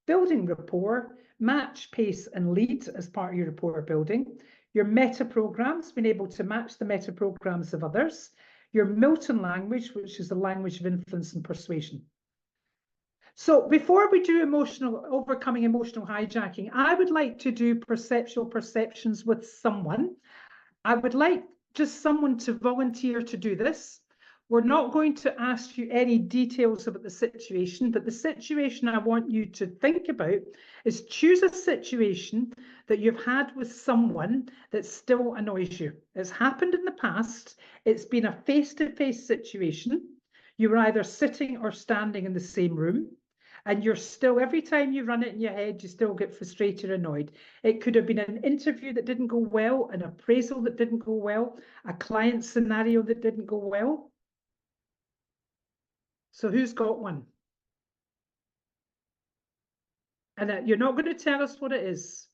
building rapport, match, pace, and lead as part of your rapport building, your meta programs, being able to match the meta programs of others, your Milton language, which is the language of influence and persuasion. So before we do overcoming emotional hijacking, I would like to do perceptual perceptions with someone. I would like just someone to volunteer to do this. We're not going to ask you any details about the situation, but the situation I want you to think about is choose a situation that you've had with someone that still annoys you. It's happened in the past. It's been a face-to-face situation. You were either sitting or standing in the same room. And you're still, every time you run it in your head, you still get frustrated or annoyed. It could have been an interview that didn't go well, an appraisal that didn't go well, a client scenario that didn't go well. So who's got one? And you're not going to tell us what it is,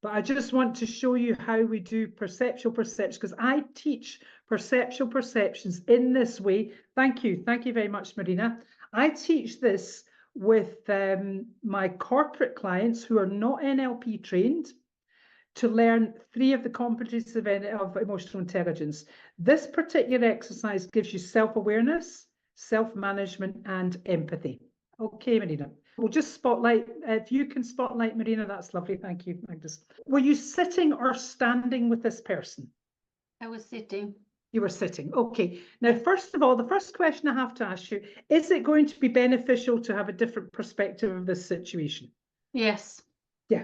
but I just want to show you how we do perceptual perceptions, because I teach perceptual perceptions in this way. Thank you very much, Marina. I teach this with my corporate clients who are not NLP trained to learn 3 of the competencies of emotional intelligence. This particular exercise gives you self-awareness, self-management, and empathy. Okay, Marina. We'll just spotlight. If you can spotlight Marina, that's lovely. Thank you, Magnus. Were you sitting or standing with this person? I was sitting. You were sitting. Okay. Now, first of all, the first question I have to ask you, is it going to be beneficial to have a different perspective of this situation? Yes. Yeah.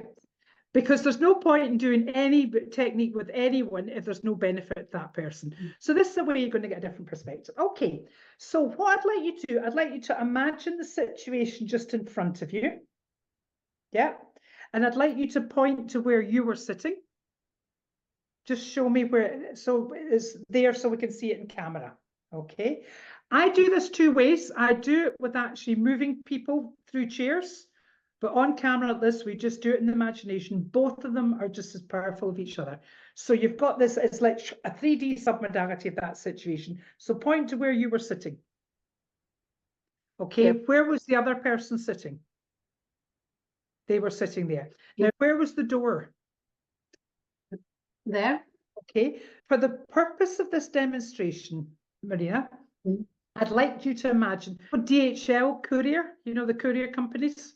Because there's no point in doing any technique with anyone if there's no benefit to that person. So this is the way you're going to get a different perspective. Okay. So what I'd like you to do, I'd like you to imagine the situation just in front of you. Yeah. And I'd like you to point to where you were sitting. Just show me where, so it's there so we can see it in camera. Okay. I do this 2 ways. I do it with actually moving people through chairs, but on camera like this, we just do it in imagination. Both of them are just as powerful of each other. So you've got this, it's like a 3D submodality of that situation. So point to where you were sitting. Okay. Yep. Where was the other person sitting? They were sitting there. Now, where was the door? There. Okay, for the purpose of this demonstration, Maria, I'd like you to imagine DHL courier, you know, the courier companies,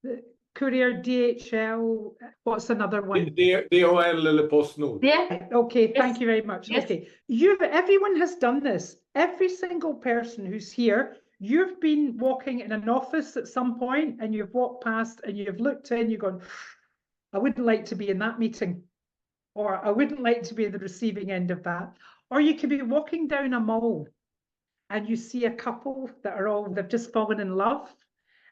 the courier, DHL, what's another one? DHL eller PostNord. Yeah. Okay, Yes. Thank you very much. Yes. Okay, everyone has done this. Every single person who's here, you've been walking in an office at some point and you've walked past and you've looked in, you've gone, I wouldn't like to be in that meeting. Or I wouldn't like to be at the receiving end of that. Or you could be walking down a mall and you see a couple that they've just fallen in love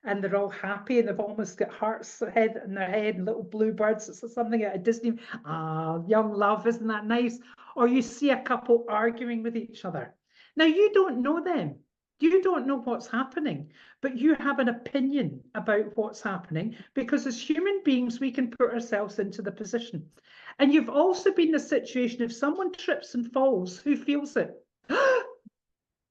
and they're all happy and they've almost got hearts head in their head and little bluebirds. It's something at a Disney, young love, isn't that nice? Or you see a couple arguing with each other. Now, you don't know them. You don't know what's happening, but you have an opinion about what's happening because as human beings, we can put ourselves into the position. And you've also been in a situation, if someone trips and falls, who feels it?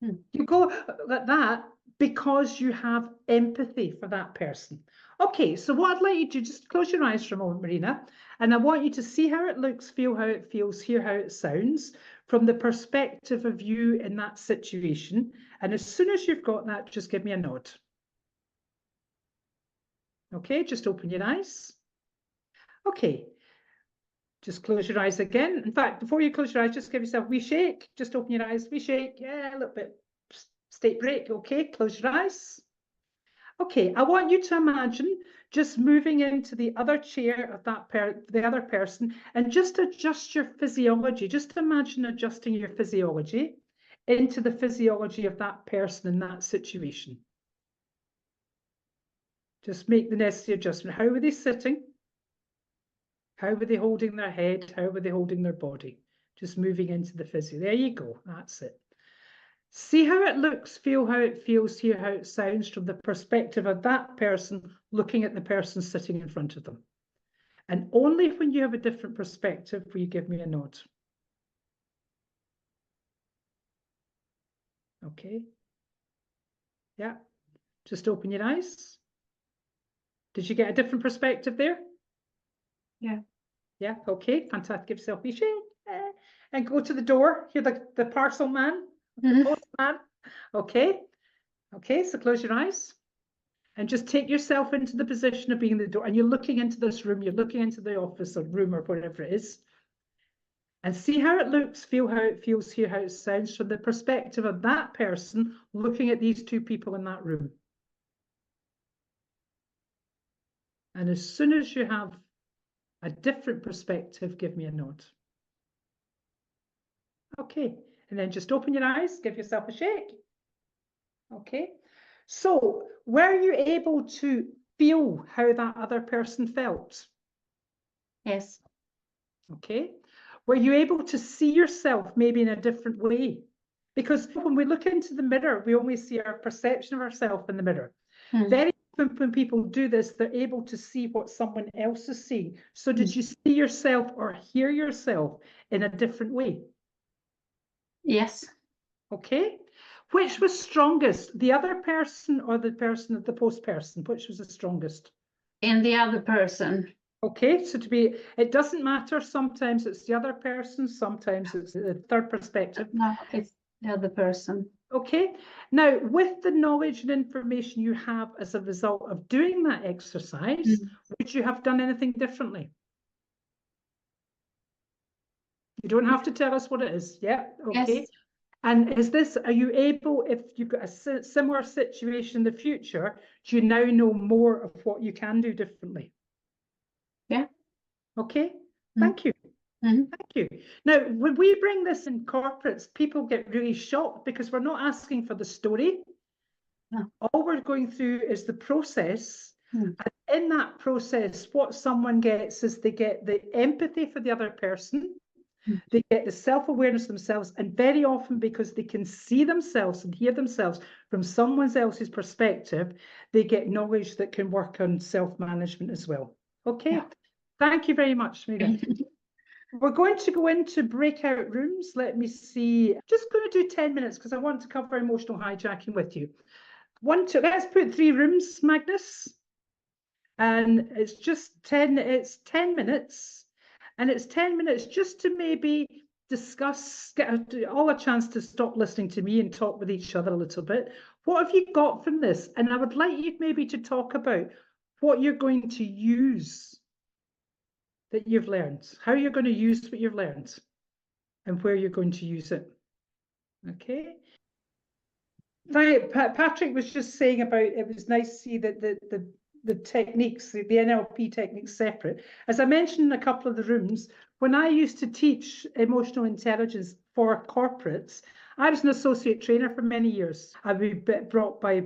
You go like that because you have empathy for that person. Okay, so what I'd like you to do, just close your eyes for a moment, Marina, and I want you to see how it looks, feel how it feels, hear how it sounds from the perspective of you in that situation. And as soon as you've got that, just give me a nod. Okay, just open your eyes. Okay, just close your eyes again. In fact, before you close your eyes, just give yourself a wee shake. Just open your eyes, wee shake. Yeah, a little bit. State break. Okay, close your eyes. Okay, I want you to imagine just moving into the other chair of the other person, and just adjust your physiology. Just imagine adjusting your physiology into the physiology of that person in that situation. Just make the necessary adjustment. How were they sitting? How were they holding their head? How were they holding their body? Just moving into the physio. There you go. That's it. See how it looks, feel how it feels, hear how it sounds from the perspective of that person looking at the person sitting in front of them. And only when you have a different perspective will you give me a nod. Okay. Yeah. Just open your eyes. Did you get a different perspective there? Yeah. Yeah. Okay. Fantastic. Give yourself a shake. And go to the door. You're the parcel man. The postman. Okay. Okay. So close your eyes. And just take yourself into the position of being the door. And you're looking into this room. You're looking into the office or room or whatever it is. And see how it looks, feel how it feels, hear how it sounds from the perspective of that person looking at these two people in that room. And as soon as you have a different perspective, give me a nod. Okay. And then just open your eyes, give yourself a shake. Okay. So were you able to feel how that other person felt? Yes. Okay. Were you able to see yourself maybe in a different way? Because when we look into the mirror, we only see our perception of ourselves in the mirror. Very often when people do this, they're able to see what someone else is seeing. So did you see yourself or hear yourself in a different way? Yes. Okay. Which was strongest, the other person or the person, the post person? Which was the strongest? In the other person. Okay, so it doesn't matter. Sometimes it's the other person, sometimes it's the third perspective. No, it's the other person. Okay, now with the knowledge and information you have as a result of doing that exercise, would you have done anything differently? You don't have to tell us what it is. Yeah, okay. Yes. And are you able, if you've got a similar situation in the future, do you now know more of what you can do differently? Yeah. Okay, thank you. Mm-hmm. Thank you. Now, when we bring this in corporates, people get really shocked because we're not asking for the story. No. All we're going through is the process. And in that process, what someone gets is they get the empathy for the other person. They get the self-awareness themselves, and very often because they can see themselves and hear themselves from someone else's perspective, they get knowledge that can work on self-management as well. Okay, yeah. Thank you very much, Mira. We're going to go into breakout rooms. Let me see. I'm just going to do 10 minutes because I want to cover emotional hijacking with you. Let's put 3 rooms, Magnus. And it's just 10 minutes. And it's 10 minutes just to maybe discuss, get all a chance to stop listening to me and talk with each other a little bit. What have you got from this? And I would like you maybe to talk about what you're going to use that you've learned, how you're going to use what you've learned and where you're going to use it. Okay. Patrick was just saying about, it was nice to see that the techniques, the NLP techniques separate. As I mentioned in a couple of the rooms, when I used to teach emotional intelligence for corporates, I was an associate trainer for many years. I would be brought by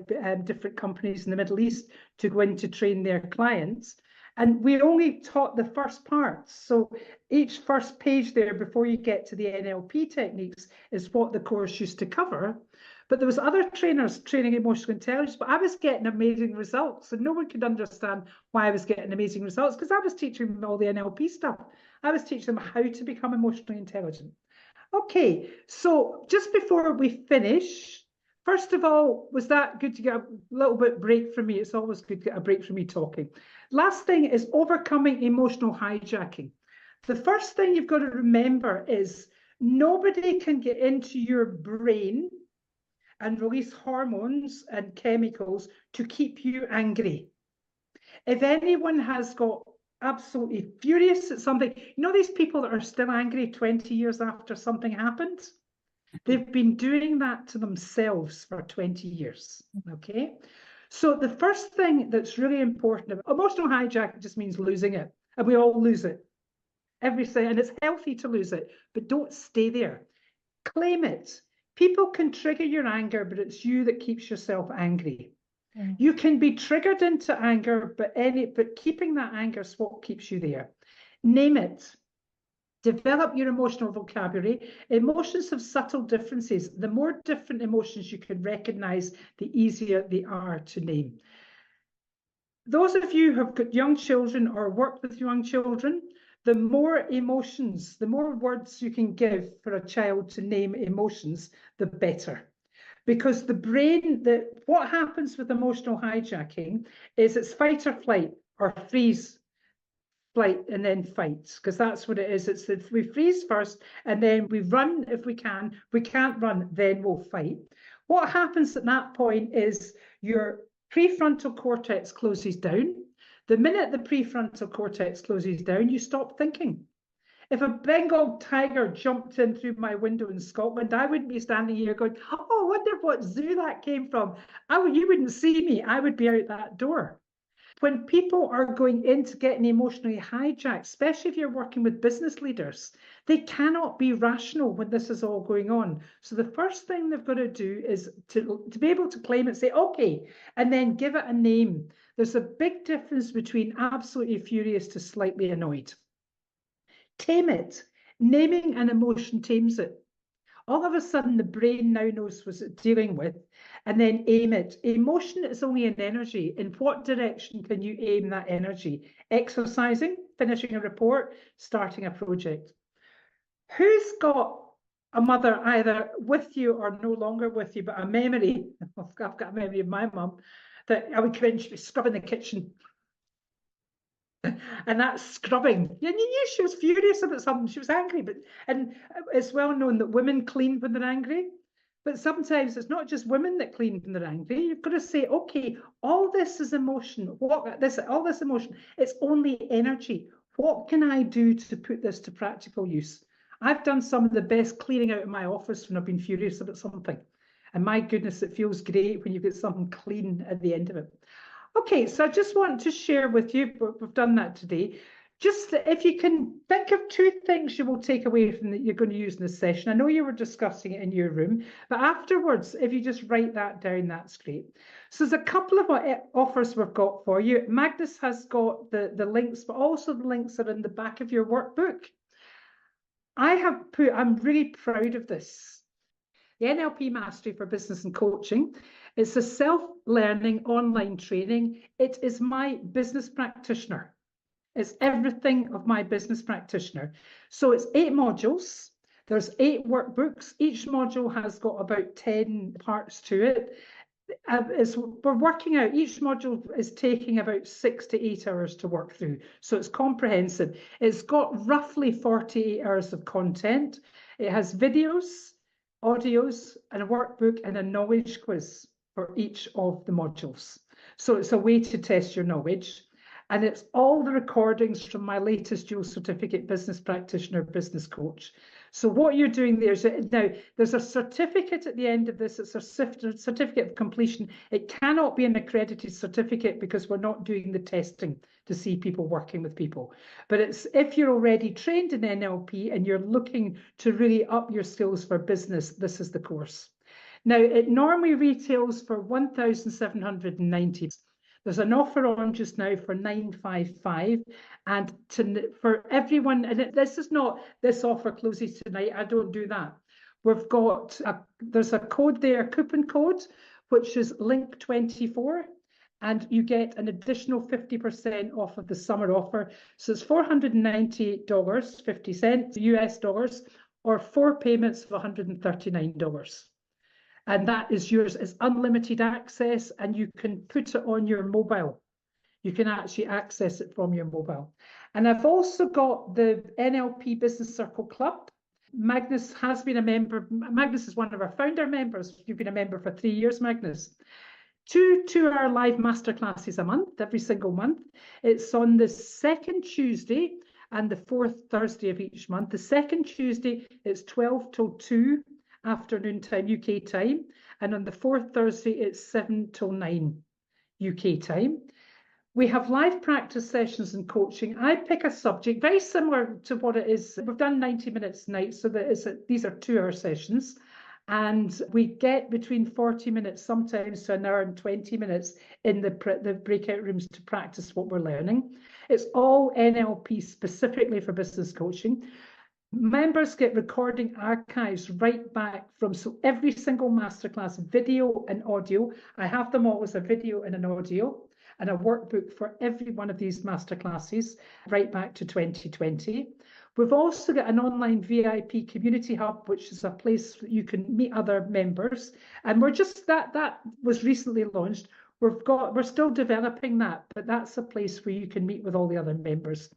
different companies in the Middle East to go in to train their clients. And we only taught the first parts. So each first page there before you get to the NLP techniques is what the course used to cover. But there was other trainers training emotional intelligence, but I was getting amazing results. And no one could understand why I was getting amazing results because I was teaching them all the NLP stuff. I was teaching them how to become emotionally intelligent. Okay, so just before we finish, first of all, was that good to get a little bit break from me? It's always good to get a break from me talking. Last thing is overcoming emotional hijacking. The first thing you've got to remember is nobody can get into your brain and release hormones and chemicals to keep you angry. If anyone has got absolutely furious at something, you know these people that are still angry 20 years after something happened? They've been doing that to themselves for 20 years, okay? So the first thing that's really important, emotional hijack just means losing it, and we all lose it. And it's healthy to lose it, but don't stay there. Claim it. People can trigger your anger, but it's you that keeps yourself angry. You can be triggered into anger, but keeping that anger is what keeps you there. Name it. Develop your emotional vocabulary. Emotions have subtle differences. The more different emotions you can recognize, the easier they are to name. Those of you who have got young children or worked with young children, the more emotions, the more words you can give for a child to name emotions, the better. Because the brain, what happens with emotional hijacking is it's fight or flight, or freeze, flight, and then fight, because that's what it is. It's that we freeze first, and then we run if we can. We can't run, then we'll fight. What happens at that point is your prefrontal cortex closes down. The minute the prefrontal cortex closes down, you stop thinking. If a Bengal tiger jumped in through my window in Scotland, I wouldn't be standing here going, oh, I wonder what zoo that came from. You wouldn't see me. I would be out that door. When people are going into getting emotionally hijacked, especially if you're working with business leaders, they cannot be rational when this is all going on. So the first thing they've got to do is to be able to claim it, say, okay, and then give it a name. There's a big difference between absolutely furious to slightly annoyed. Tame it. Naming an emotion tames it. All of a sudden, the brain now knows what it's dealing with, and then aim it. Emotion is only an energy. In what direction can you aim that energy? Exercising, finishing a report, starting a project. Who's got a mother either with you or no longer with you, but a memory? I've got a memory of my mum that I would come in, she'd be scrubbing the kitchen. And that's scrubbing. And you knew she was furious about something. She was angry, and it's well known that women clean when they're angry. But sometimes it's not just women that clean when they're angry. You've got to say, okay, all this is emotion. All this emotion, it's only energy. What can I do to put this to practical use? I've done some of the best cleaning out of my office when I've been furious about something. And my goodness, it feels great when you get something clean at the end of it. Okay, so I just want to share with you, we've done that today, just if you can think of 2 things you will take away from that you're going to use in this session. I know you were discussing it in your room, but afterwards, if you just write that down, that's great. So there's a couple of offers we've got for you. Magnus has got the links, but also the links are in the back of your workbook. I'm really proud of this. The NLP Mastery for Business and Coaching. It's a self-learning online training. It is my business practitioner. It's everything of my business practitioner. So it's 8 modules. There's 8 workbooks. Each module has got about 10 parts to it. We're working out, each module is taking about 6 to 8 hours to work through. So it's comprehensive. It's got roughly 48 hours of content. It has videos, audios, and a workbook and a knowledge quiz for each of the modules. So it's a way to test your knowledge. And it's all the recordings from my latest dual certificate business practitioner, business coach. So what you're doing there is, now there's a certificate at the end of this. It's a certificate of completion. It cannot be an accredited certificate because we're not doing the testing to see people working with people. But it's if you're already trained in NLP and you're looking to really up your skills for business, this is the course. Now, it normally retails for $1,790. There's an offer on just now for $955, and for everyone, and this offer closes tonight. I don't do that. We've got there's a code there, coupon code, which is link24, and you get an additional 50% off of the summer offer. So it's $498.50 US dollars, or 4 payments of $139. And that is yours. It's unlimited access, and you can put it on your mobile. You can actually access it from your mobile. And I've also got the NLP Business Circle Club. Magnus has been a member. Magnus is one of our founder members. You've been a member for 3 years, Magnus. 2 2-hour live masterclasses a month, every single month. It's on the 2nd Tuesday and the 4th Thursday of each month. The 2nd Tuesday, it's 12 till 2. Afternoon time, UK time, and on the 4th Thursday, it's 7 till 9 UK time. We have live practice sessions and coaching. I pick a subject very similar to what it is. We've done 90 minutes tonight, so that these are 2-hour sessions. And we get between 40 minutes, sometimes to an hour and 20 minutes in the breakout rooms to practice what we're learning. It's all NLP specifically for business coaching. Members get recording archives right back from, so every single masterclass, video and audio, I have them all as a video and an audio, and a workbook for every one of these masterclasses right back to 2020. We've also got an online VIP community hub, which is a place that you can meet other members. And we're just, that was recently launched. We're still developing that, but that's a place where you can meet with all the other members.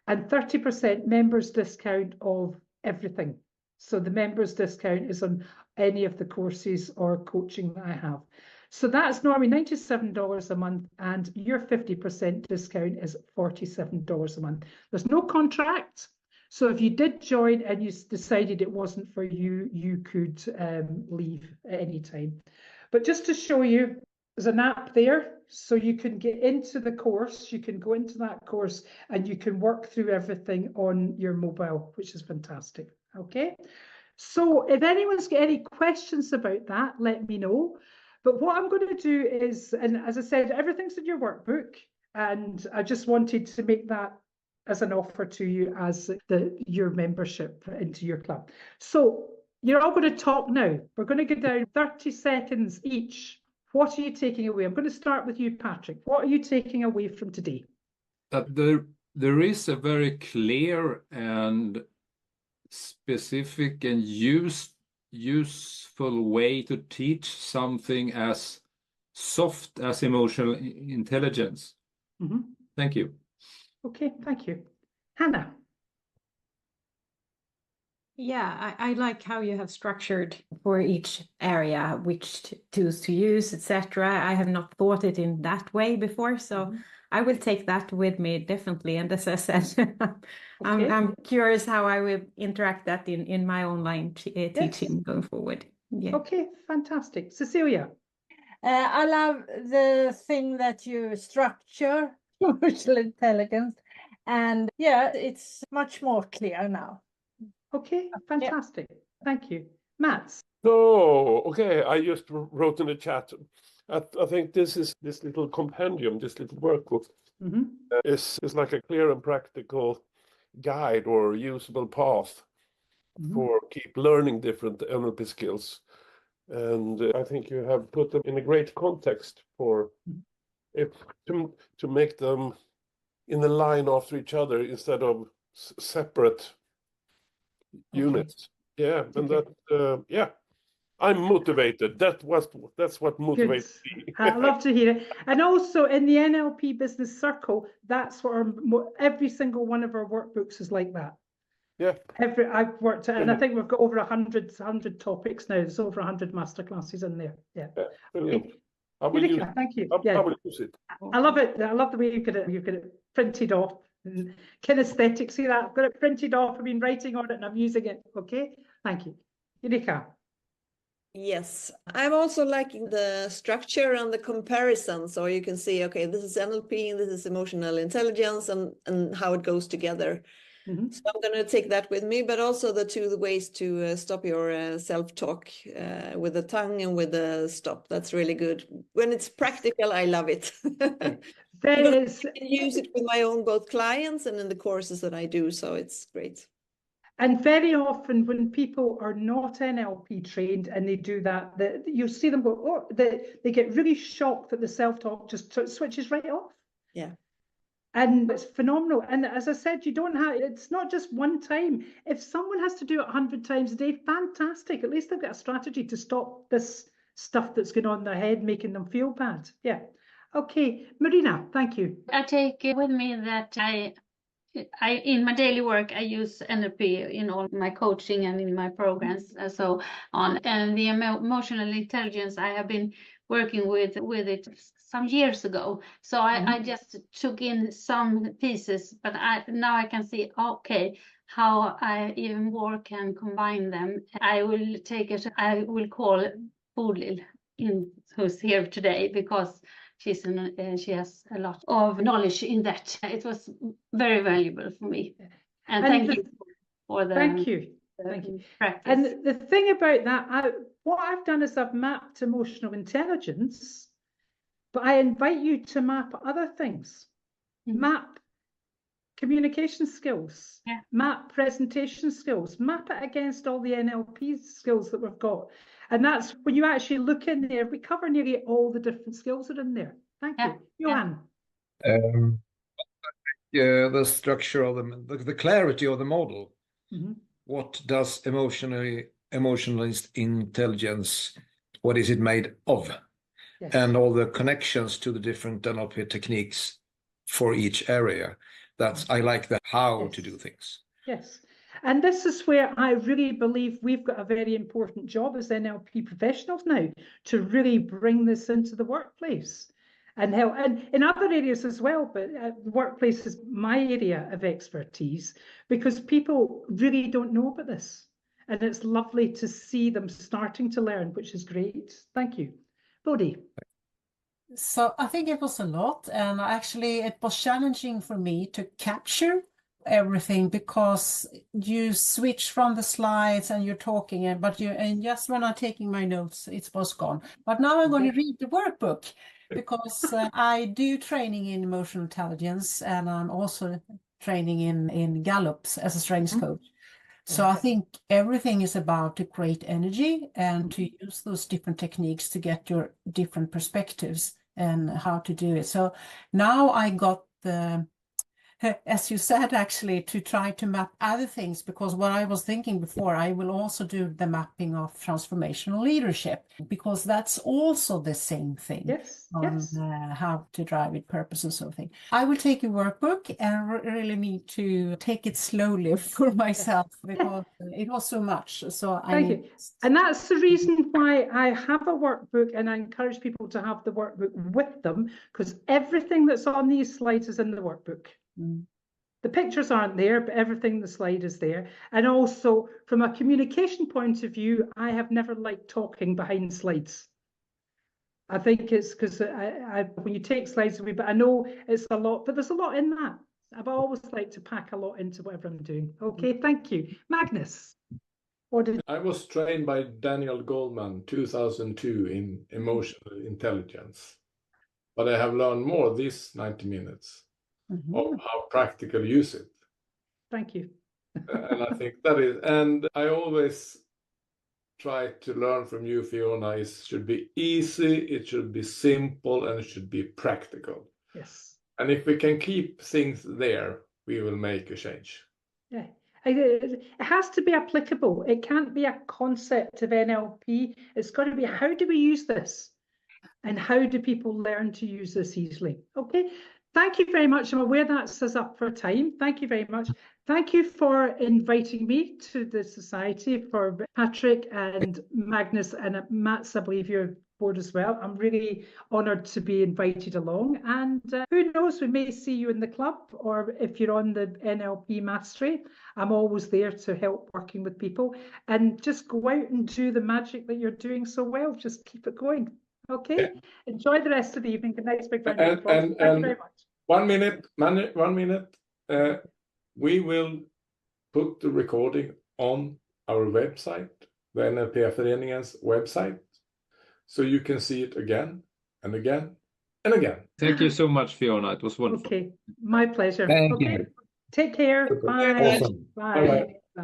And 30% members discount of everything. So the members discount is on any of the courses or coaching that I have. So that's normally $97 a month, and your 50% discount is $47 a month. There's no contract. So if you did join and you decided it wasn't for you, you could leave at any time. But just to show you, there's an app there, so you can get into the course, you can go into that course and you can work through everything on your mobile, which is fantastic. Okay, so if anyone's got any questions about that, let me know. But what I'm going to do is, and as I said, everything's in your workbook, and I just wanted to make that as an offer to you as your membership into your club. So you're all going to talk now. We're going to go down 30 seconds each. What are you taking away? I'm going to start with you, Patrick. What are you taking away from today? There is a very clear and specific and useful way to teach something as soft as emotional intelligence. Mm-hmm. Thank you. Okay, thank you. Hannah. Yeah, I like how you have structured for each area which tools to use, etc. I have not thought it in that way before, so I will take that with me definitely. And as I said, I'm curious how I will interact that in my online teaching going forward. Yeah. Okay, fantastic. Cecilia. I love the thing that you structure emotional intelligence, and yeah, it's much more clear now. Okay, fantastic. Yeah. Thank you. Mats. So, okay, I just wrote in the chat. I think this little compendium, this little workbook, is like a clear and practical guide or usable path for keep learning different NLP skills. And I think you have put them in a great context for to make them in a line after each other instead of separate units. Yeah, and that I'm motivated. That's what motivates me. I love to hear it. And also in the NLP Business Circle, that's what every single one of our workbooks is like that. Yeah. I've worked at, and I think we've got over 100 topics now. There's over 100 masterclasses in there. Yeah. Brilliant. Okay. I will use it. Thank you. I will use it. I love it. I love the way you get it printed off. And kinesthetic. See that? I've got it printed off. I've been writing on it and I'm using it. Okay. Thank you. Eureka. Yes, I'm also liking the structure and the comparison. So you can see, okay, this is NLP, this is emotional intelligence, and how it goes together. So I'm going to take that with me, but also the ways to stop your self-talk with the tongue and with the stop. That's really good. When it's practical, I love it. I can use it with my own both clients and in the courses that I do. So it's great. And very often when people are not NLP trained and they do that, you see them go, they get really shocked that the self-talk just switches right off. Yeah. And it's phenomenal. And as I said, it's not just one time. If someone has to do it 100 times a day, fantastic. At least they've got a strategy to stop this stuff that's going on in their head, making them feel bad. Yeah. Okay. Marina, thank you. I take with me that I in my daily work, I use NLP in all my coaching and in my programs and so on. And the emotional intelligence, I have been working with it some years ago. So I just took in some pieces, but now I can see, okay, how I even more can combine them. I will call Bodil, who's here today, because she has a lot of knowledge in that. It was very valuable for me. And thank you for the thank you. practice. And the thing about that, what I've done is I've mapped emotional intelligence, but I invite you to map other things. Map communication skills, map presentation skills, map it against all the NLP skills that we've got. And that's when you actually look in there, we cover nearly all the different skills that are in there. Thank you. Johan. The structure of the clarity of the model. What does emotional intelligence, what is it made of? Yes. And all the connections to the different NLP techniques for each area. I like the how to do things. Yes. And this is where I really believe we've got a very important job as NLP professionals now to really bring this into the workplace and help, and in other areas as well, but the workplace is my area of expertise because people really don't know about this. And it's lovely to see them starting to learn, which is great. Thank you. Bodhi. So I think it was a lot, and actually it was challenging for me to capture everything because you switch from the slides and you're talking, and just when I'm taking my notes, it was gone. But now I'm going to read the workbook because I do training in emotional intelligence, and I'm also training in Gallups as a strengths coach. So I think everything is about to create energy and to use those different techniques to get your different perspectives and how to do it. So now I got the, as you said, actually, to try to map other things, because what I was thinking before, I will also do the mapping of transformational leadership, because that's also the same thing. Yes, how to drive with purpose and so thing. I will take a workbook and really need to take it slowly for myself because it was so much. So Thank you. And that's the reason why I have a workbook, and I encourage people to have the workbook with them, because everything that's on these slides is in the workbook. The pictures aren't there, but everything in the slide is there. And also, from a communication point of view, I have never liked talking behind slides. I think it's because when you take slides away, but I know it's a lot, but there's a lot in that. I've always liked to pack a lot into whatever I'm doing. Okay, thank you. Magnus. I was trained by Daniel Goleman 2002 in emotional intelligence, but I have learned more these 90 minutes. Of how practical use it. Thank you. And I think that is, and I always try to learn from you, Fiona. It should be easy, it should be simple, and it should be practical. Yes. And if we can keep things there, we will make a change. Yeah. It has to be applicable. It can't be a concept of NLP. It's got to be, how do we use this? And how do people learn to use this easily? Okay. Thank you very much. I'm aware that's us up for time. Thank you very much. Thank you for inviting me to the society, for Patrick and Magnus and Mats, I believe you're board as well. I'm really honoured to be invited along. And who knows, we may see you in the club, or if you're on the NLP Mastery, I'm always there to help working with people. And just go out and do the magic that you're doing so well. Just keep it going. Okay, yeah. Enjoy the rest of the evening. Good night, big round of applause. Thank you very much. 1 minute, 1 minute. We will put the recording on our website, the NLP-föreningens website, so you can see it again and again and again. Thank you so much, Fiona. It was wonderful. Okay, my pleasure. Thank you. Take care. Bye. Awesome. Bye. Bye.